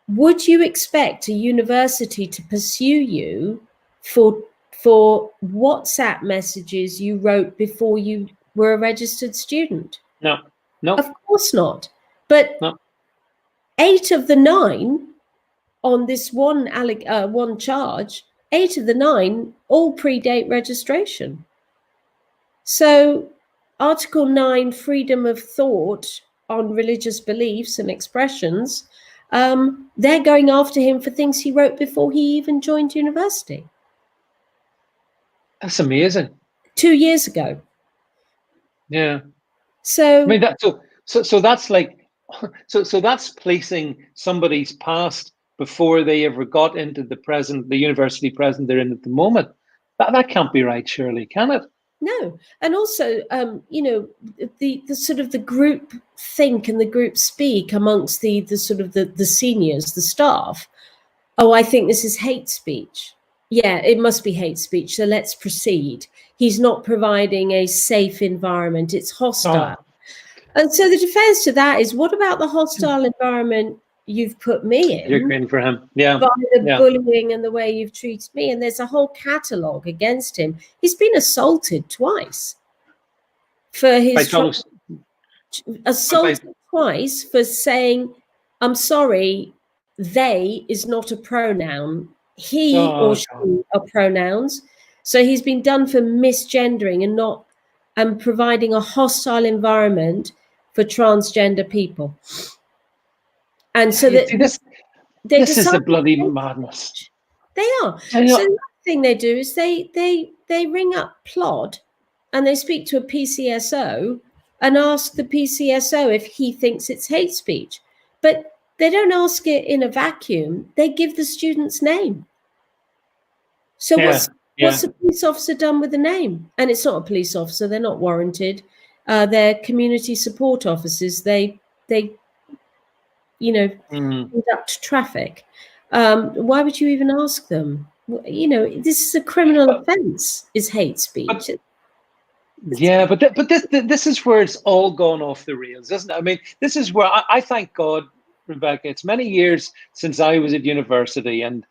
B: would you expect a university to pursue you for WhatsApp messages you wrote before you were a registered student?
A: No, no.
B: Of course not. But 8 of the 9 on this one charge, 8 of the 9 all predate registration. So Article 9, freedom of thought on religious beliefs and expressions, they're going after him for things he wrote before he even joined university.
A: That's amazing.
B: 2 years ago.
A: Yeah.
B: So
A: I mean, so that's like, so that's placing somebody's past before they ever got into the present, the university present they're in at the moment. That can't be right, surely, can it?
B: No, and also, you know, the sort of the group think and the group speak amongst the sort of the seniors, the staff. Oh, I think this is hate speech. Yeah, it must be hate speech. So let's proceed. He's not providing a safe environment. It's hostile.
A: Oh,
B: And so the defense to that is, what about the hostile environment you've put me
A: you're
B: in
A: green for him. Yeah.
B: by the
A: Yeah.
B: bullying and the way you've treated me? And there's a whole catalogue against him. He's been assaulted twice for his assaulted twice for saying, I'm sorry, they is not a pronoun. He or she are pronouns. So he's been done for misgendering and not providing a hostile environment for transgender people. And so that
A: this is a bloody madness.
B: They are. So the thing they do is they ring up Plod and they speak to a PCSO and ask the PCSO if he thinks it's hate speech. But they don't ask it in a vacuum. They give the student's name. So what's the police officer done with the name? And it's not a police officer. They're not warranted. They're community support officers. They you know, conduct traffic. Why would you even ask them? You know, this is a criminal offence, is hate speech.
A: But this is where it's all gone off the rails, isn't it? I mean, this is where I thank God, Rebecca, it's many years since I was at university, and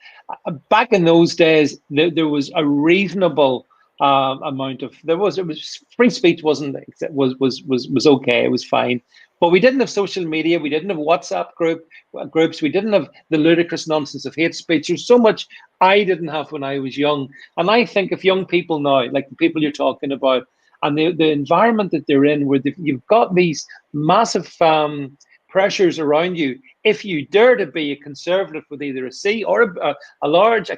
A: back in those days, there was a reasonable amount of it was free speech was okay, it was fine. But we didn't have social media, we didn't have WhatsApp groups, we didn't have the ludicrous nonsense of hate speech. There's so much I didn't have when I was young. And I think if young people now, like the people you're talking about, and the environment that they're in, where you've got these massive pressures around you, if you dare to be a conservative with either a C or a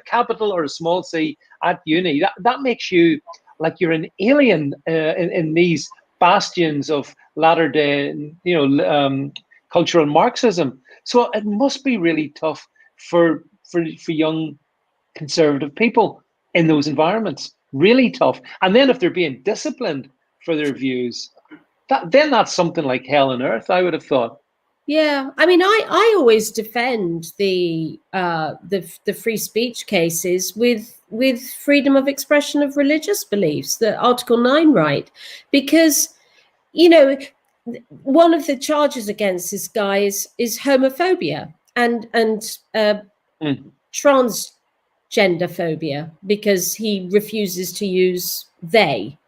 A: capital or a small C at uni, that makes you like you're an alien in these bastions of latter day, cultural Marxism. So it must be really tough for young conservative people in those environments. Really tough. And then if they're being disciplined for their views, then that's something like hell on earth, I would have thought.
B: Yeah, I mean, I always defend the free speech cases with freedom of expression of religious beliefs, the Article 9 right, because, you know, one of the charges against this guy is homophobia and transgender phobia, because he refuses to use they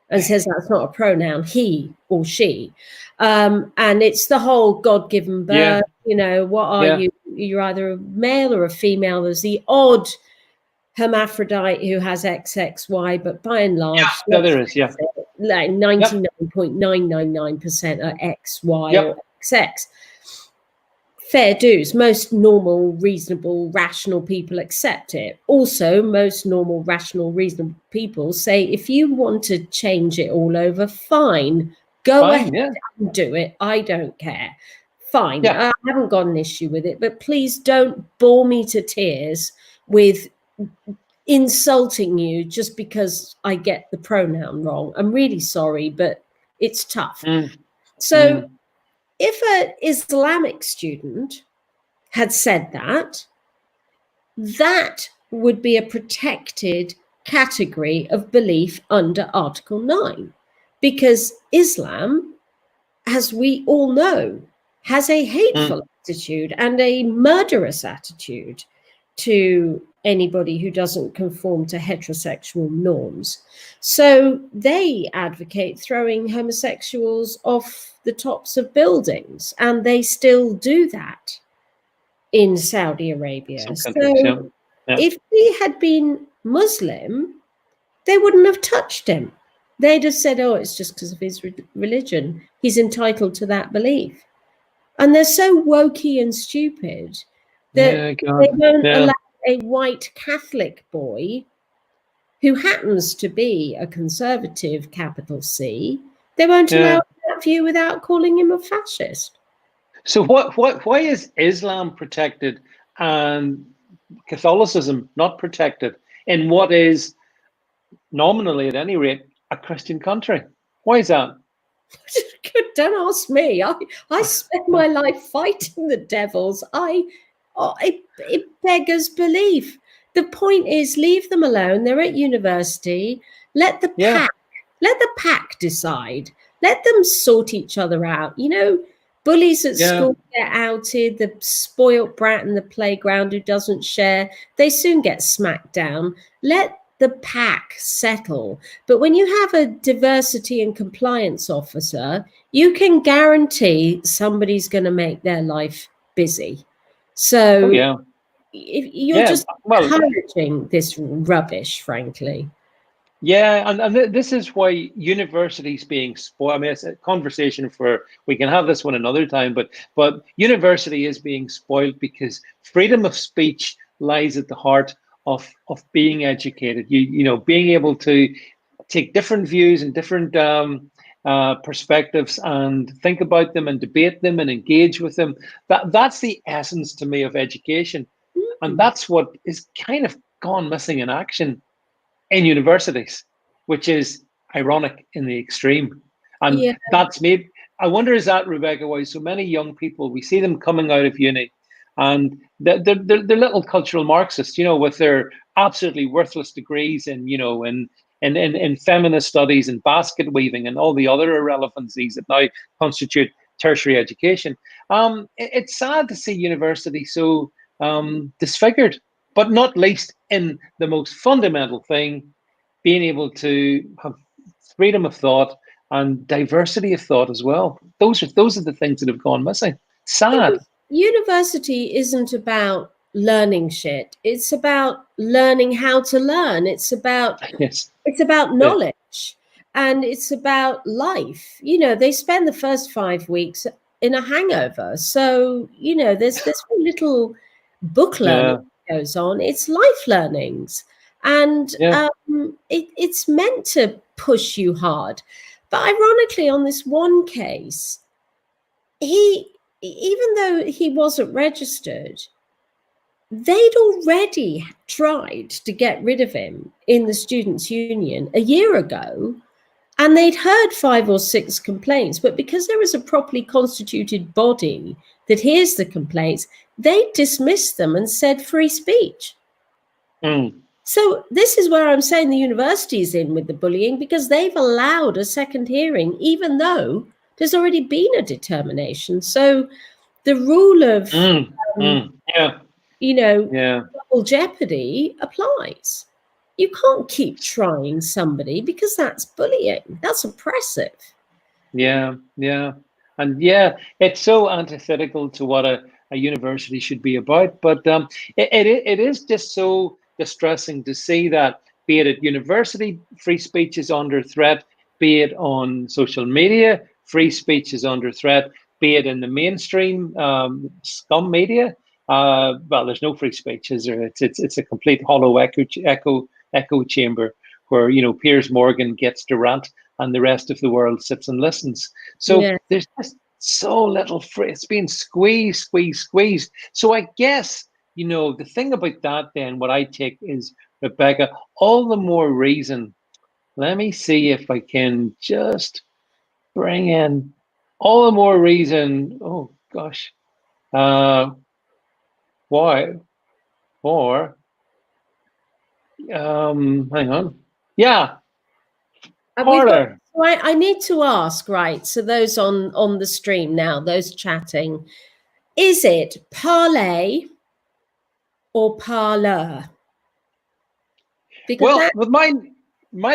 B: and says that's not a pronoun, he or she. And it's the whole God-given birth, you know, what are you? You're either a male or a female. There's the odd hermaphrodite who has XXY, but by and large,
A: there is,
B: like 99.999% are XY or XX. Fair dues. Most normal, reasonable, rational people accept it. Also, most normal, rational, reasonable people say, if you want to change it all over, fine. Go ahead and do it. I don't care. Fine. I haven't got an issue with it, but please don't bore me to tears with insulting you just because I get the pronoun wrong. I'm really sorry, but it's tough. So if an Islamic student had said that, that would be a protected category of belief under Article 9, because Islam, as we all know, has a hateful attitude and a murderous attitude to anybody who doesn't conform to heterosexual norms. So they advocate throwing homosexuals off the tops of buildings, and they still do that in Saudi Arabia. So if he had been Muslim, they wouldn't have touched him. They'd have said, oh, it's just because of his religion. He's entitled to that belief. And they're so wokey and stupid that they don't allow a white Catholic boy who happens to be a conservative, capital C, they won't allow that view without calling him a fascist.
A: So why is Islam protected and Catholicism not protected in what is nominally, at any rate,
B: a
A: Christian country. Why is that?
B: Don't ask me. I spend my life fighting the devils. It beggars belief. The point is, leave them alone. They're at university. Let the pack decide. Let them sort each other out. You know, bullies at school get outed. The spoilt brat in the playground who doesn't share, they soon get smacked down. Let the pack settle. But when you have a diversity and compliance officer, you can guarantee somebody's going to make their life busy. So if you're just encouraging this rubbish, frankly.
A: Yeah, and this is why universities being spoiled. I mean, it's a conversation for, we can have this one another time, but university is being spoiled because freedom of speech lies at the heart of being educated. You know, being able to take different views and different perspectives and think about them and debate them and engage with them. That's the essence to me of education, and that's what is kind of gone missing in action in universities, which is ironic in the extreme. And that's made, I wonder, is that, Rebecca, why so many young people, we see them coming out of uni and they're little cultural Marxists, you know, with their absolutely worthless degrees in, you know, in feminist studies and basket weaving and all the other irrelevancies that now constitute tertiary education. It's sad to see university so disfigured, but not least in the most fundamental thing, being able to have freedom of thought and diversity of thought as well. Those are the things that have gone missing. Sad.
B: University isn't about learning shit. It's about learning how to learn. It's about knowledge, and it's about life. You know, they spend the first 5 weeks in a hangover. So, you know, there's very little book learning that goes on. It's life learnings. And it's meant to push you hard. But ironically, on this one case, even though he wasn't registered, they'd already tried to get rid of him in the Students' Union a year ago, and they'd heard 5 or 6 complaints. But because there is a properly constituted body that hears the complaints, they dismissed them and said free speech. So this is where I'm saying the university is in with the bullying, because they've allowed a second hearing, even though there's already been a determination. So the rule of, double jeopardy applies. You can't keep trying somebody because that's bullying. That's oppressive.
A: Yeah. And it's so antithetical to what a university should be about. But it is just so distressing to see that, be it at university, free speech is under threat, be it on social media, free speech is under threat, be it in the mainstream scum media. Well, there's no free speech, is there? It's a complete hollow echo chamber where, you know, Piers Morgan gets to rant and the rest of the world sits and listens. So there's just so little free. It's being squeezed. So I guess, you know, the thing about that then, what I take is, Rebecca, all the more reason. Let me see if I can just bring in all the more reason. Oh gosh. Why? Or hang on. Yeah. Parler.
B: I need to ask, right? So those on the stream now, those chatting, is it parlay or parlor?
A: Because with my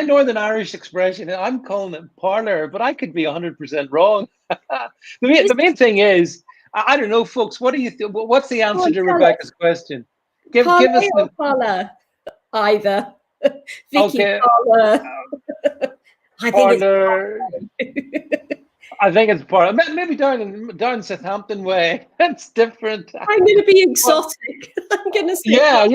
A: Northern Irish expression, I'm calling it parlor, but I could be 100% wrong. The main thing is, I don't know, folks. What do you think? What's the answer to Rebecca's question?
B: Give us the parlor. Either. Vicky,
A: okay.
B: Parlor.
A: I think it's parlor. Maybe down Southampton way. That's different.
B: I'm going to be exotic. I'm going to say.
A: Yeah.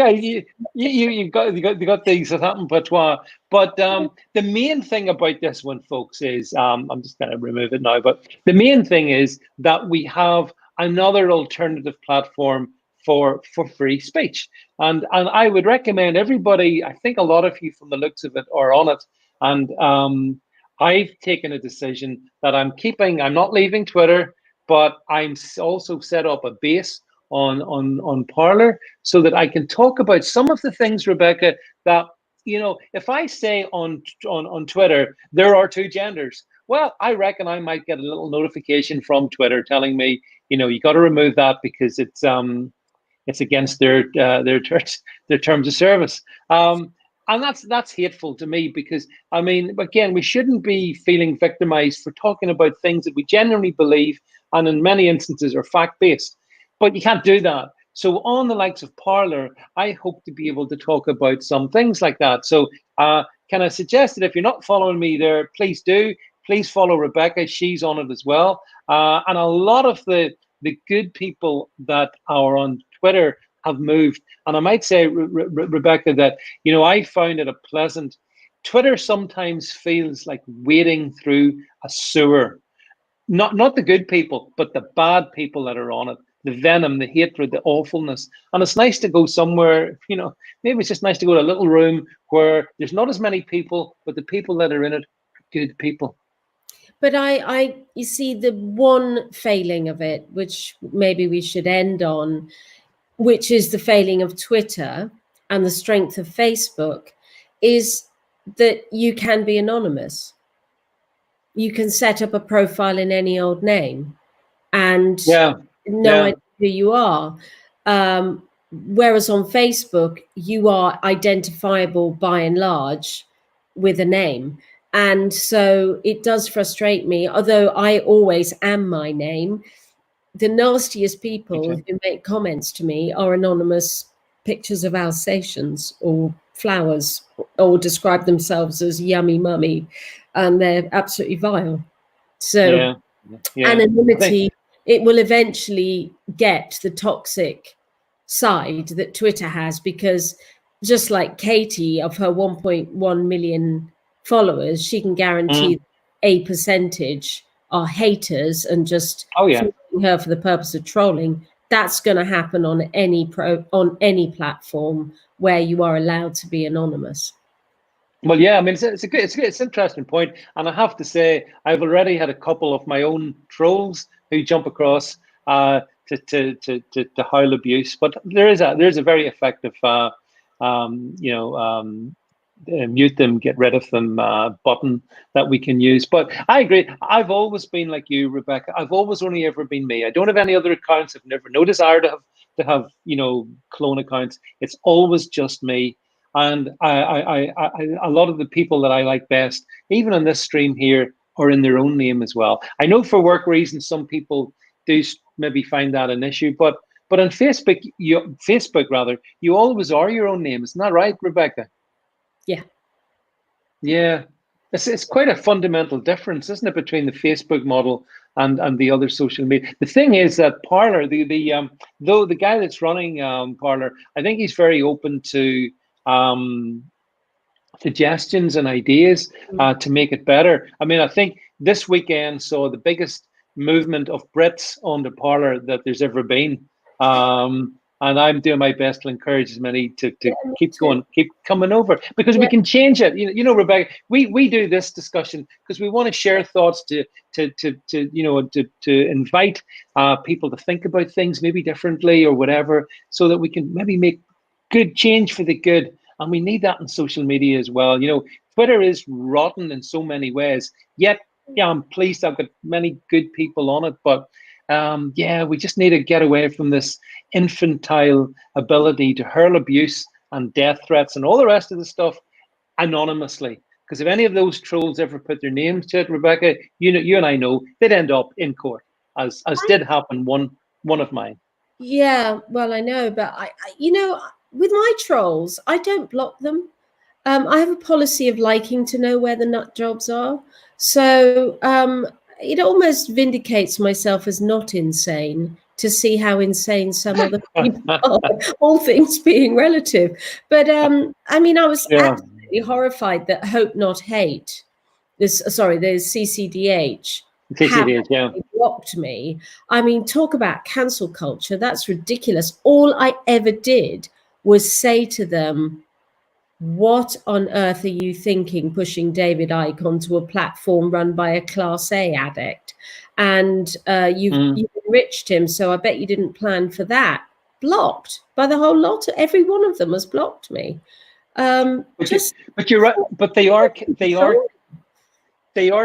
A: You got the Southampton patois. But the main thing about this one, folks, is I'm just going to remove it now. But the main thing is that we have another alternative platform for free speech, and I would recommend everybody. I think a lot of you, from the looks of it, are on it. And I've taken a decision that I'm not leaving Twitter, but I'm also set up a base on Parler so that I can talk about some of the things, Rebecca, that, if I say on Twitter, there are two genders, well, I reckon I might get a little notification from Twitter telling me, you got to remove that because it's against their terms of service. And that's hateful to me because, I mean, again, we shouldn't be feeling victimized for talking about things that we genuinely believe and in many instances are fact-based. But you can't do that. So on the likes of Parler, I hope to be able to talk about some things like that. So can I suggest that if you're not following me there, please do. Please follow Rebecca. She's on it as well. And a lot of the good people that are on Twitter have moved. And I might say, Rebecca, that, I found it a pleasant. Twitter sometimes feels like wading through a sewer. Not the good people, but the bad people that are on it. The venom, the hatred, the awfulness. And it's nice to go somewhere, maybe it's just nice to go to a little room where there's not as many people, but the people that are in it are good people.
B: But you see, the one failing of it, which maybe we should end on, which is the failing of Twitter and the strength of Facebook, is that you can be anonymous. You can set up a profile in any old name and no idea who you are. Whereas on Facebook, you are identifiable by and large with a name. And so it does frustrate me, although I always am my name. The nastiest people who make comments to me are anonymous pictures of Alsatians or flowers, or describe themselves as yummy mummy, and they're absolutely vile. So anonymity, it will eventually get the toxic side that Twitter has, because just like Katie, of her 1.1 million followers, she can guarantee a percentage are haters and just following her for the purpose of trolling. That's going to happen on any platform where you are allowed to be anonymous.
A: Well, yeah, I mean, it's an interesting point, and I have to say, I've already had a couple of my own trolls who jump across to howl abuse, but there's a very effective, mute them, get rid of them button that we can use. But I agree. I've always been like you, Rebecca. I've always only ever been me. I don't have any other accounts. I've never no desire to have clone accounts. It's always just me. And I a lot of the people that I like best, even on this stream here, are in their own name as well. I know for work reasons, some people do maybe find that an issue, but on Facebook, you always are your own name. Isn't that right, Rebecca? Yeah. It's quite a fundamental difference, isn't it, between the Facebook model and the other social media. The thing is that Parler, though the guy that's running Parler, I think he's very open to suggestions and ideas to make it better. I mean, I think this weekend saw the biggest movement of Brits onto Parler that there's ever been. And I'm doing my best to encourage as many to keep going, keep coming over, because we can change it. Rebecca, we do this discussion because we want to share thoughts to invite people to think about things maybe differently or whatever, so that we can maybe make good change for the good. And we need that in social media as well. Twitter is rotten in so many ways, yet I'm pleased I've got many good people on it, but we just need to get away from this infantile ability to hurl abuse and death threats and all the rest of the stuff anonymously. Because if any of those trolls ever put their names to it, Rebecca, you and I know they'd end up in court, as did happen one of mine.
B: Yeah, well, I know, but I with my trolls, I don't block them. I have a policy of liking to know where the nut jobs are. So it almost vindicates myself as not insane to see how insane some other people are, all things being relative. But I mean, I was absolutely horrified that Hope Not Hate, there's CCDH, blocked me. I mean, talk about cancel culture. That's ridiculous. All I ever did was say to them, what on earth are you thinking pushing David Icke onto a platform run by a Class A addict? And you've enriched him, so I bet you didn't plan for that. Blocked by the whole lot. Every one of them has blocked me.
A: But you're right. But they are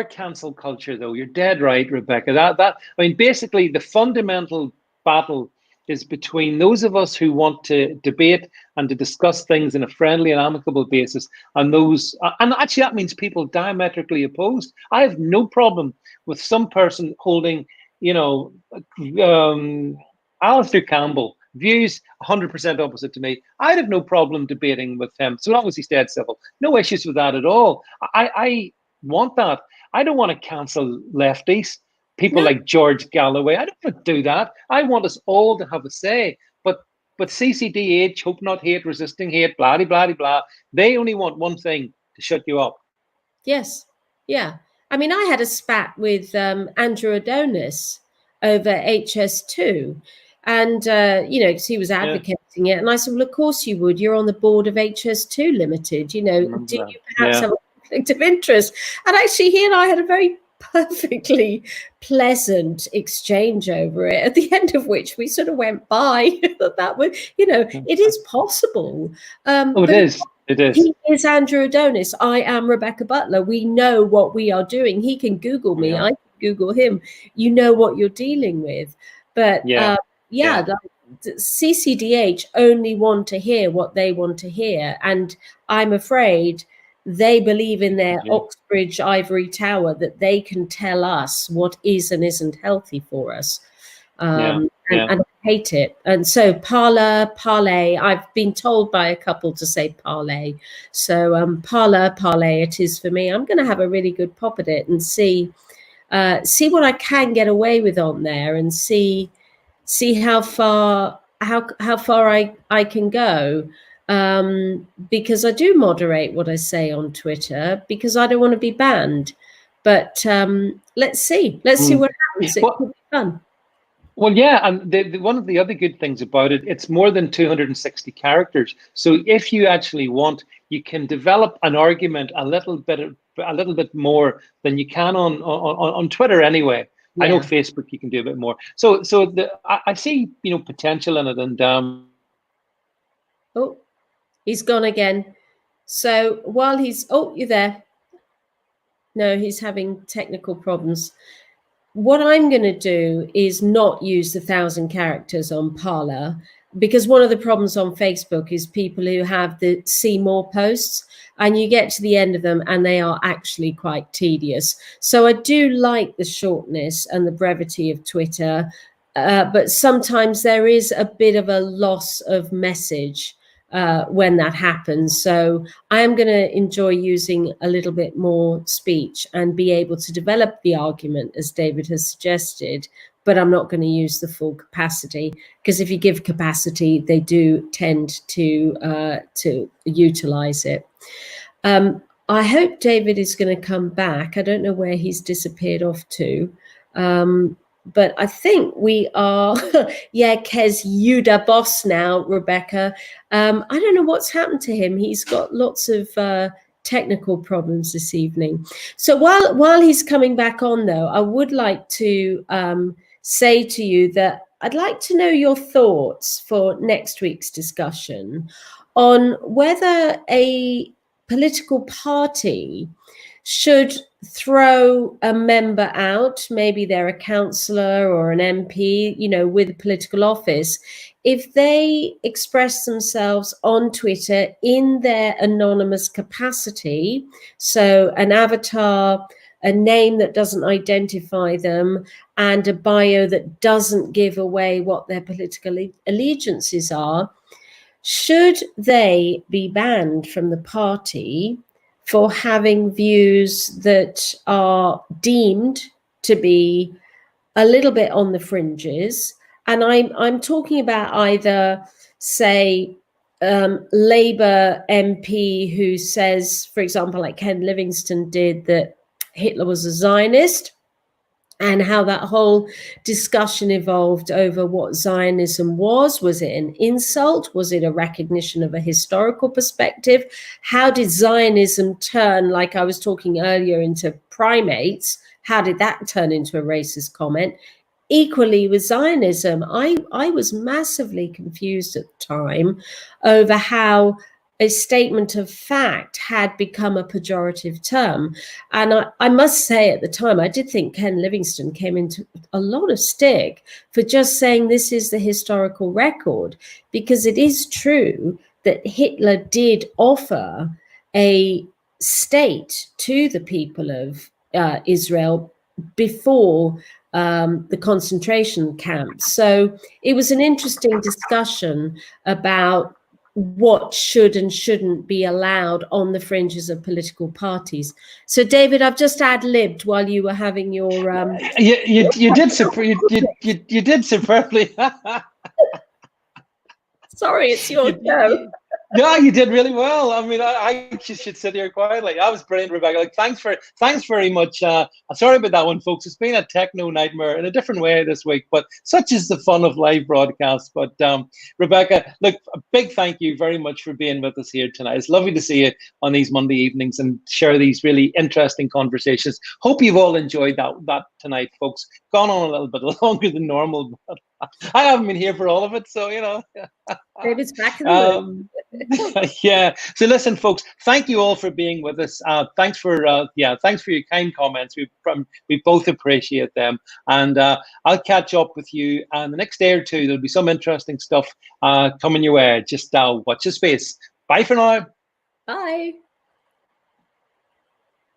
A: cancel culture, though. You're dead right, Rebecca. I mean, basically, the fundamental battle is between those of us who want to debate and to discuss things in a friendly and amicable basis, and those, and actually that means people diametrically opposed. I have no problem with some person holding, Alistair Campbell views 100% opposite to me. I'd have no problem debating with him so long as he stayed civil. No issues with that at all. I want that. I don't want to cancel lefties. People like George Galloway. I don't want to do that. I want us all to have a say. But CCDH, hope not hate, resisting hate, blah, blah, blah. They only want one thing: to shut you up.
B: Yes. Yeah. I mean, I had a spat with Andrew Adonis over HS2. And, because he was advocating it. And I said, well, of course you would. You're on the board of HS2 Limited. Do you perhaps have a conflict of interest? And actually, he and I had a very perfectly pleasant exchange over it, at the end of which we sort of went by that way. It is possible.
A: It is.
B: He is Andrew Adonis. I am Rebecca Butler. We know what we are doing. He can Google me. I can Google him. You know what you're dealing with. But CCDH only want to hear what they want to hear. And I'm afraid they believe in their Oxbridge ivory tower that they can tell us what is and isn't healthy for us. And I hate it. And so parlay, I've been told by a couple to say parlay. So parlay it is for me. I'm going to have a really good pop at it and see what I can get away with on there, and see how far I can go. Because I do moderate what I say on Twitter, because I don't want to be banned. But let's see what happens. It could be fun.
A: Well, yeah, and one of the other good things about it, it's more than 260 characters. So if you actually want, you can develop an argument a little bit more than you can on Twitter anyway. Yeah. I know Facebook you can do a bit more. So I see potential in it, and
B: oh, he's gone again. So while he's you're there. No, he's having technical problems. What I'm going to do is not use the 1,000 characters on Parler, because one of the problems on Facebook is people who have the see more posts, and you get to the end of them and they are actually quite tedious. So I do like the shortness and the brevity of Twitter, but sometimes there is a bit of a loss of message when that happens. So I am going to enjoy using a little bit more speech and be able to develop the argument as David has suggested, but I'm not going to use the full capacity, because if you give capacity, they do tend to utilize it. I hope David is going to come back. I don't know where he's disappeared off to. But I think we are, Kez Yuda boss now, Rebecca. I don't know what's happened to him. He's got lots of technical problems this evening. So while he's coming back on, though, I would like to say to you that I'd like to know your thoughts for next week's discussion on whether a political party should throw a member out, maybe they're a councillor or an MP, with a political office, if they express themselves on Twitter in their anonymous capacity, so an avatar, a name that doesn't identify them, and a bio that doesn't give away what their political allegiances are, should they be banned from the party for having views that are deemed to be a little bit on the fringes? And I'm talking about either, say, Labour MP who says, for example, like Ken Livingstone did, that Hitler was a Zionist, and how that whole discussion evolved over what Zionism was. Was it an insult? Was it a recognition of a historical perspective? How did Zionism turn, like I was talking earlier, into primates? How did that turn into a racist comment? Equally with Zionism, I was massively confused at the time over how a statement of fact had become a pejorative term. And I must say at the time, I did think Ken Livingstone came into a lot of stick for just saying this is the historical record, because it is true that Hitler did offer a state to the people of Israel before the concentration camps. So it was an interesting discussion about what should and shouldn't be allowed on the fringes of political parties. So, David, I've just ad-libbed while you were having your.
A: You did superbly.
B: Sorry, it's your show.
A: No, you did really well. I mean, I just should sit here quietly. That was brilliant, Rebecca. Like, thanks very much. Sorry about that one, folks. It's been a techno nightmare in a different way this week, but such is the fun of live broadcasts. But Rebecca, look, a big thank you very much for being with us here tonight. It's lovely to see you on these Monday evenings and share these really interesting conversations. Hope you've all enjoyed that tonight, folks. Gone on a little bit longer than normal, but I haven't been here for all of it, so you know.
B: David's back in the room.
A: Yeah. So listen, folks, thank you all for being with us. Thanks for your kind comments. We both appreciate them. And I'll catch up with you the next day or two. There'll be some interesting stuff coming your way. Just watch your space. Bye for now.
B: Bye.